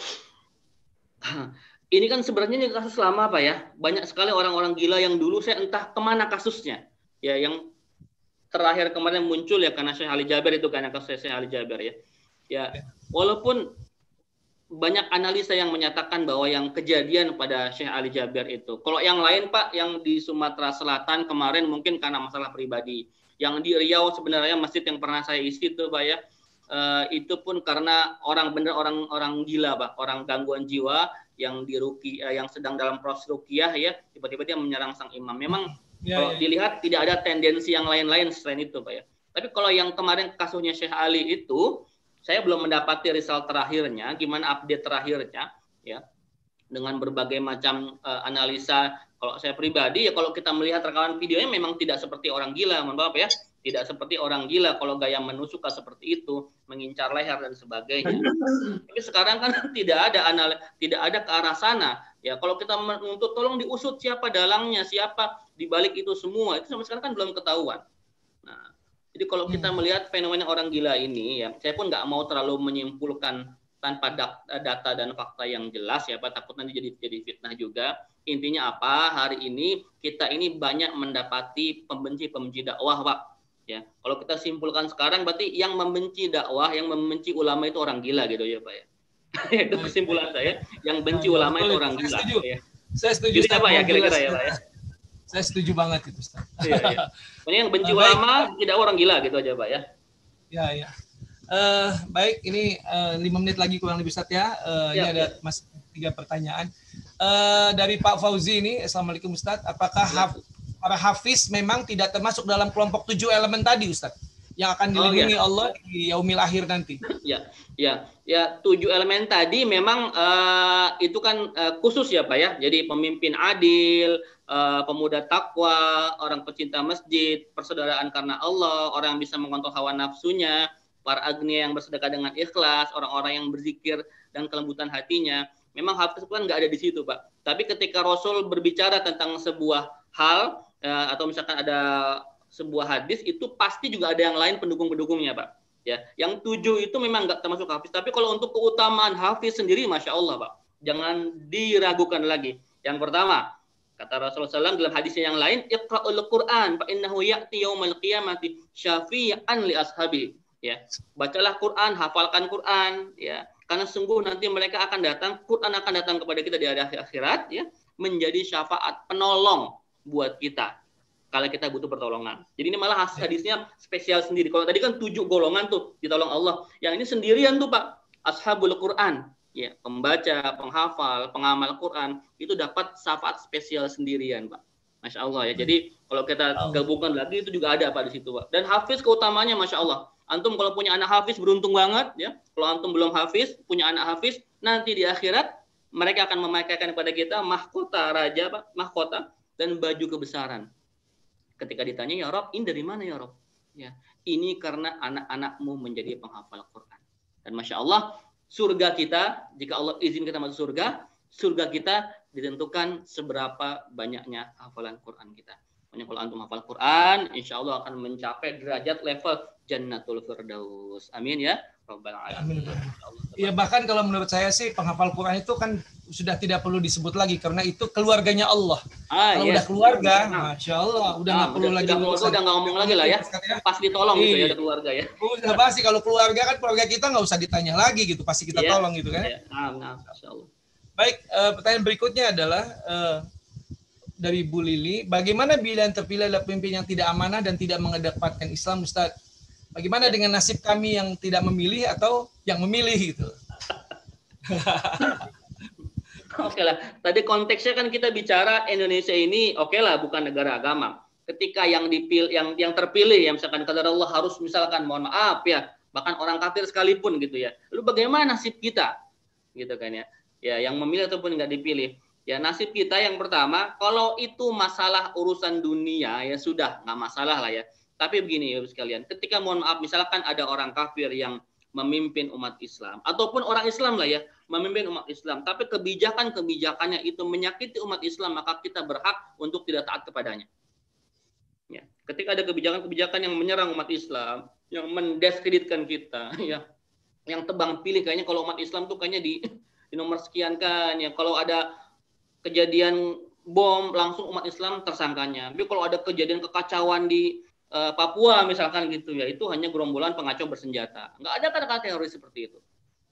Ini kan sebenarnya ini kasus lama Pak ya. Banyak sekali orang-orang gila yang dulu saya entah kemana kasusnya. Ya yang terakhir kemarin muncul ya karena Syekh Ali Jaber itu karena kasus Syekh Ali Jaber ya. Ya walaupun banyak analisa yang menyatakan bahwa yang kejadian pada Syekh Ali Jaber itu. Kalau yang lain Pak yang di Sumatera Selatan kemarin mungkin karena masalah pribadi. Yang di Riau sebenarnya masjid yang pernah saya isi itu Pak ya. Itu pun karena orang gila Pak, orang gangguan jiwa yang yang sedang dalam proses ruqyah ya, tiba-tiba dia menyerang sang imam. Memang kalau dilihat tidak ada tendensi yang lain-lain selain itu Pak ya. Tapi kalau yang kemarin kasusnya Syekh Ali itu saya belum mendapati result terakhirnya, gimana update terakhirnya ya. Dengan berbagai macam analisa, kalau saya pribadi ya kalau kita melihat rekaman videonya memang tidak seperti orang gila, mohon maaf ya. Tidak seperti orang gila kalau gaya menusuk seperti itu, mengincar leher dan sebagainya. Tapi sekarang kan tidak ada ke arah sana. Ya, kalau kita menuntut tolong diusut siapa dalangnya, siapa di balik itu semua, itu sampai sekarang kan belum ketahuan. Nah, jadi kalau kita melihat fenomena orang gila ini, ya, saya pun nggak mau terlalu menyimpulkan tanpa data dan fakta yang jelas ya Pak, takut nanti jadi fitnah juga. Intinya apa? Hari ini kita ini banyak mendapati pembenci dakwah Pak. Ya, kalau kita simpulkan sekarang berarti yang membenci dakwah, yang membenci ulama itu orang gila gitu ya Pak ya. Itu kesimpulan saya, yang benci ulama itu orang gila. Saya setuju. Jadi apa ya kira-kira ya Pak ya? Saya setuju banget itu Ustaz. Iya. Pokoknya yang benci ulama tidak orang gila gitu aja Pak ya. Ya. Baik, ini 5 menit lagi kurang lebih Ustaz ya. Ini ada masih 3 pertanyaan. Dari Pak Fauzi ini, Assalamualaikum Ustaz. Apakah para hafiz memang tidak termasuk dalam kelompok 7 elemen tadi Ustaz? yang akan dilindungi Allah di yaumil akhir nanti. Ya, ya, ya. 7 elemen tadi memang itu kan khusus ya Pak ya. Jadi pemimpin adil, pemuda takwa, orang pecinta masjid, persaudaraan karena Allah, orang yang bisa mengontrol hawa nafsunya, para agnia yang bersedekah dengan ikhlas, orang-orang yang berzikir dan kelembutan hatinya. Memang hafiz Quran nggak ada di situ Pak. Tapi ketika Rasul berbicara tentang sebuah hal atau misalkan ada sebuah hadis, itu pasti juga ada yang lain pendukung-pendukungnya Pak. Ya, yang 7 itu memang nggak termasuk hafiz. Tapi kalau untuk keutamaan hafiz sendiri, masya Allah Pak, jangan diragukan lagi. Yang pertama, kata Rasulullah SAW dalam hadisnya yang lain, Iqra'ul Quran, fa innahu ya'ti yaumal qiyamati syafi'an li ashabi. Ya, bacalah Quran, hafalkan Quran. Ya, karena sungguh nanti mereka akan datang, Quran akan datang kepada kita di hari akhirat, ya, menjadi syafaat penolong buat kita kalau kita butuh pertolongan. Jadi ini malah hadisnya spesial sendiri. Kalau tadi kan 7 golongan tuh ditolong Allah. Yang ini sendirian tuh Pak. Ashabul Quran. Ya, pembaca, penghafal, pengamal Quran itu dapat syafaat spesial sendirian Pak. Masya Allah ya. Jadi kalau kita gabungkan lagi itu juga ada Pak di situ Pak. Dan hafiz keutamanya Masya Allah. Antum kalau punya anak hafiz beruntung banget ya. Kalau antum belum hafiz, punya anak hafiz, nanti di akhirat mereka akan memakaikan kepada kita mahkota raja Pak, mahkota dan baju kebesaran. Ketika ditanya, ya Rob, ini dari mana ya Rob? Ya, ini karena anak-anakmu menjadi penghafal Quran. Dan Masya Allah, surga kita, jika Allah izin kita masuk surga, surga kita ditentukan seberapa banyaknya hafalan Quran kita. Makanya kalau antum hafal Quran, insya Allah akan mencapai derajat level Jannatul Firdaus. Amin ya. Rabbal alamin. Ya bahkan kalau menurut saya sih penghafal Quran itu kan sudah tidak perlu disebut lagi karena itu keluarganya Allah. Kalau udah keluarga, Masya Allah, udah nggak perlu lagi. Udah nggak ngomong lagi lah ya. Pas ditolong gitu ya ada keluarga ya. Udah pasti kalau keluarga kan keluarga kita nggak usah ditanya lagi gitu, pasti kita tolong gitu kan. Masya Allah. Baik, pertanyaan berikutnya adalah dari Bu Lili, bagaimana bila yang terpilih adalah pemimpin yang tidak amanah dan tidak mengedepankan Islam, Ustaz? Bagaimana dengan nasib kami yang tidak memilih atau yang memilih gitu? Oke lah, tadi konteksnya kan kita bicara Indonesia ini oke lah bukan negara agama. Ketika yang dipilih, yang terpilih, yang misalkan qadar Allah harus misalkan mohon maaf ya, bahkan orang kafir sekalipun gitu ya. Lalu bagaimana nasib kita? Gitu kan ya. Ya, yang memilih ataupun nggak dipilih. Ya nasib kita yang pertama, kalau itu masalah urusan dunia ya sudah nggak masalah lah ya. Tapi begini ya sekalian, ketika mohon maaf misalkan ada orang kafir yang memimpin umat Islam ataupun orang Islam lah ya memimpin umat Islam, tapi kebijakannya itu menyakiti umat Islam, maka kita berhak untuk tidak taat kepadanya. Ya, ketika ada kebijakan-kebijakan yang menyerang umat Islam, yang mendiskreditkan kita, ya, yang tebang pilih kayaknya kalau umat Islam tuh kayaknya di nomor sekian kan ya, kalau ada kejadian bom langsung umat Islam tersangkanya. Tapi kalau ada kejadian kekacauan di Papua misalkan gitu ya, itu hanya gerombolan pengacau bersenjata. Nggak ada kata-kata teroris seperti itu.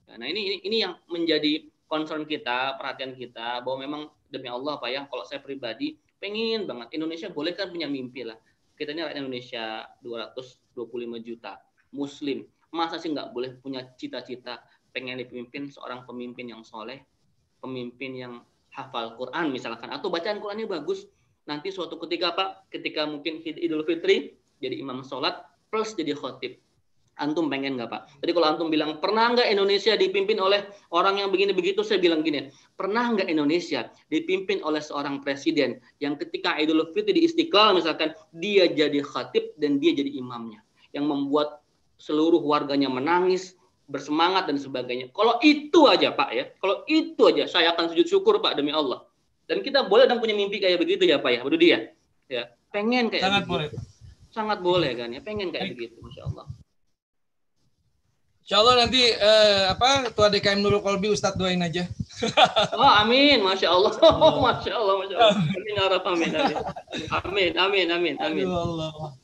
Nah ini yang menjadi concern kita, perhatian kita, bahwa memang demi Allah Pak ya, kalau saya pribadi pengen banget Indonesia boleh kan punya mimpi lah. Kita ini rakyat Indonesia 225 juta Muslim. Masa sih nggak boleh punya cita-cita pengen dipimpin seorang pemimpin yang soleh, pemimpin yang hafal Quran misalkan, atau bacaan Qurannya bagus. Nanti suatu ketika Pak, ketika mungkin Idul Fitri, jadi imam sholat plus jadi khotib. Antum pengen nggak Pak? Jadi kalau antum bilang, pernah nggak Indonesia dipimpin oleh orang yang begini begitu? Saya bilang gini, pernah nggak Indonesia dipimpin oleh seorang presiden yang ketika Idul Fitri di Istiqlal misalkan, dia jadi khatib dan dia jadi imamnya, yang membuat seluruh warganya menangis, bersemangat dan sebagainya. Kalau itu aja Pak ya, kalau itu aja saya akan sujud syukur Pak demi Allah. Dan kita boleh dong punya mimpi kayak begitu ya Pak ya, Budi ya. Ya, pengen kayak sangat begitu. Boleh. Sangat boleh kan ya, pengen kayak begitu, Masya Allah. Insya Allah nanti Ketua DKM Nurul Kolbi Ustadz doain aja. Oh amin, Masya Allah, Masya Allah, Masya Allah. Amin, amin, amin, amin. Allah.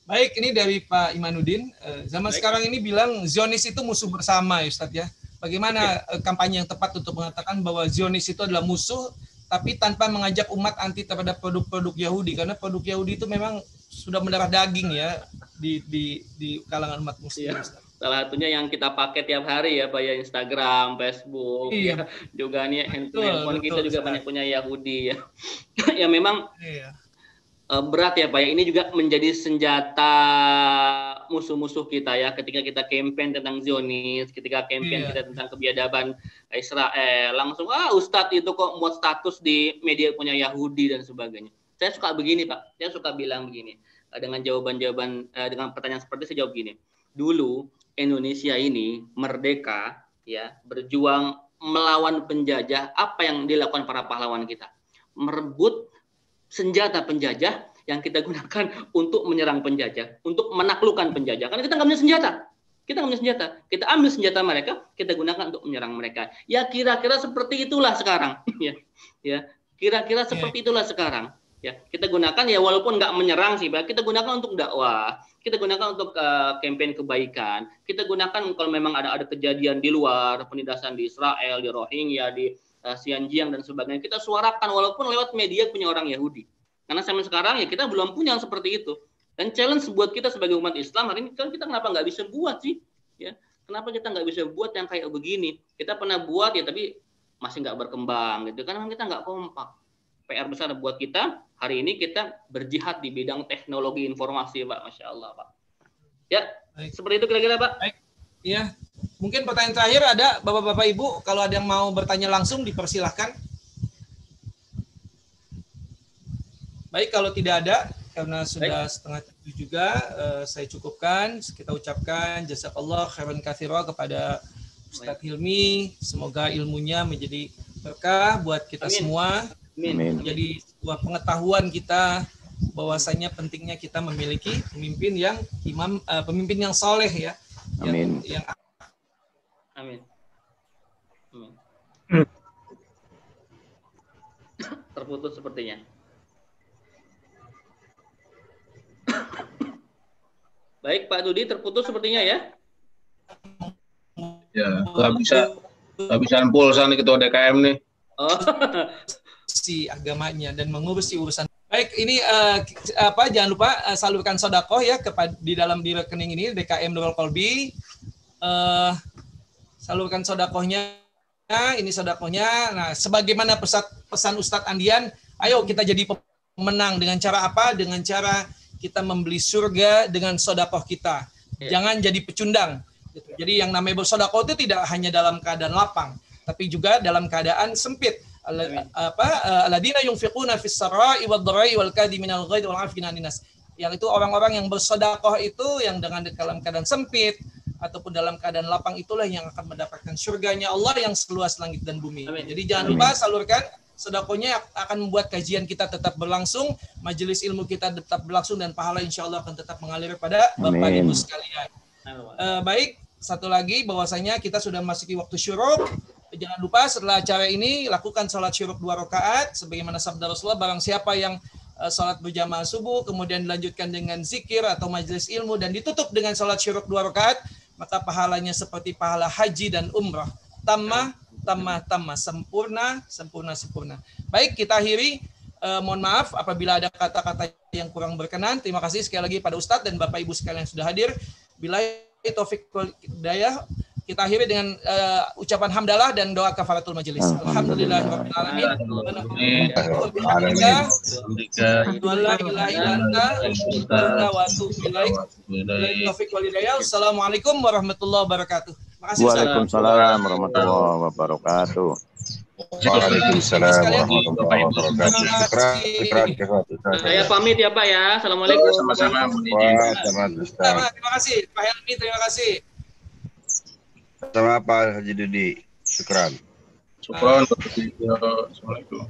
Baik, ini dari Pak Imanuddin. Zaman sekarang ini bilang Zionis itu musuh bersama ya Ustadz ya. Bagaimana kampanye yang tepat untuk mengatakan bahwa Zionis itu adalah musuh, tapi tanpa mengajak umat anti terhadap produk-produk Yahudi, karena produk Yahudi itu memang sudah mendarah daging ya di kalangan umat Muslim. Ya, salah satunya yang kita pakai tiap hari ya Pak ya, Instagram, Facebook, ya, juga nih handphone kita juga banyak punya Yahudi ya. Ya memang berat ya Pak ya. Ini juga menjadi senjata musuh-musuh kita ya. Ketika kita campaign tentang Zionis, ketika campaign kita tentang kebiadaban Israel, langsung Ustadz itu kok muat status di media punya Yahudi dan sebagainya. Saya suka begini Pak, saya suka bilang begini. Dengan jawaban-jawaban, dengan pertanyaan seperti saya jawab gini. Dulu Indonesia ini merdeka ya, berjuang melawan penjajah. Apa yang dilakukan para pahlawan kita? Merebut senjata penjajah yang kita gunakan untuk menyerang penjajah, untuk menaklukkan penjajah. Karena kita nggak punya senjata. Kita nggak punya senjata. Kita ambil senjata mereka, kita gunakan untuk menyerang mereka. Ya kira-kira seperti itulah sekarang. Ya, kira-kira seperti itulah sekarang. Ya, kita gunakan ya walaupun nggak menyerang sih, kita gunakan untuk dakwah, kita gunakan untuk campaign kebaikan, kita gunakan kalau memang ada kejadian di luar, penindasan di Israel, di Rohingya, di Xinjiang dan sebagainya, kita suarakan walaupun lewat media punya orang Yahudi. Karena sampai sekarang ya kita belum punya yang seperti itu. Dan challenge buat kita sebagai umat Islam hari ini, kita kenapa nggak bisa buat sih? Ya, kenapa kita nggak bisa buat yang kayak begini? Kita pernah buat ya tapi masih nggak berkembang gitu. Karena kita nggak kompak. PR besar buat kita. Hari ini kita berjihad di bidang teknologi informasi, Pak. Masya Allah, Pak. Ya, baik. Seperti itu kira-kira, Pak. Baik. Iya. Mungkin pertanyaan terakhir ada, Bapak-Bapak Ibu, kalau ada yang mau bertanya langsung, dipersilahkan. Baik, kalau tidak ada, karena sudah setengah 7 juga, saya cukupkan. Kita ucapkan jazakallah khairan katsira kepada Ustadz Hilmi. Semoga ilmunya menjadi berkah buat kita semua. Menjadi sebuah pengetahuan kita bahwasanya pentingnya kita memiliki pemimpin yang pemimpin yang soleh ya. Amin. Amin. Terputus sepertinya. Baik Pak Dudi, terputus sepertinya ya. Ya, kehabisan pulsa nih ketua DKM nih. Oh. Si agamanya dan mengurusi urusan. Baik, ini jangan lupa salurkan sedekah ya di dalam di rekening ini DKM Nurul Qalbi. Salurkan sedekahnya. Ini sedekahnya. Nah, sebagaimana pesan Ustadz Andian, ayo kita jadi pemenang dengan cara apa? Dengan cara kita membeli surga dengan sedekah kita. Jangan jadi pecundang. Jadi yang namanya bersedekah itu tidak hanya dalam keadaan lapang, tapi juga dalam keadaan sempit. Alladzina yunfiquna fis sarai wad dharai wal kadhiminal ghaidh wal 'afina 'anil nas. Yang itu orang-orang yang bersedekah itu yang dengan dalam keadaan sempit ataupun dalam keadaan lapang, itulah yang akan mendapatkan surganya Allah yang seluas langit dan bumi. Amin. Jadi jangan lupa salurkan sedekahnya, akan membuat kajian kita tetap berlangsung, majelis ilmu kita tetap berlangsung, dan pahala insya Allah akan tetap mengalir pada Bapak Ibu sekalian. Baik, satu lagi bahwasanya kita sudah memasuki waktu syuruk. Jangan lupa setelah acara ini lakukan sholat syuruk 2 rakaat sebagaimana sabda Rasulullah, barang siapa yang sholat berjamaah subuh kemudian dilanjutkan dengan zikir atau majelis ilmu dan ditutup dengan sholat syuruk 2 rakaat, maka pahalanya seperti pahala haji dan umrah, tamah, sempurna. Baik, kita akhiri. Mohon maaf apabila ada kata-kata yang kurang berkenan. Terima kasih sekali lagi pada Ustadz dan Bapak Ibu sekalian yang sudah hadir. Billahi taufiq wal hidayah. Kita akhiri dengan ucapan hamdalah dan doa kafaratul majelis. Alhamdulillahirabbil alamin. Assalamualaikum warahmatullahi wabarakatuh. Waalaikumsalam warahmatullahi wabarakatuh. Waalaikumsalam warahmatullahi wabarakatuh. Saya pamit ya Pak ya. Assalamualaikum. Sama-sama. Terima kasih Pak Helmi, terima kasih. Sama Pak Haji Dudi. Syukran. Assalamualaikum.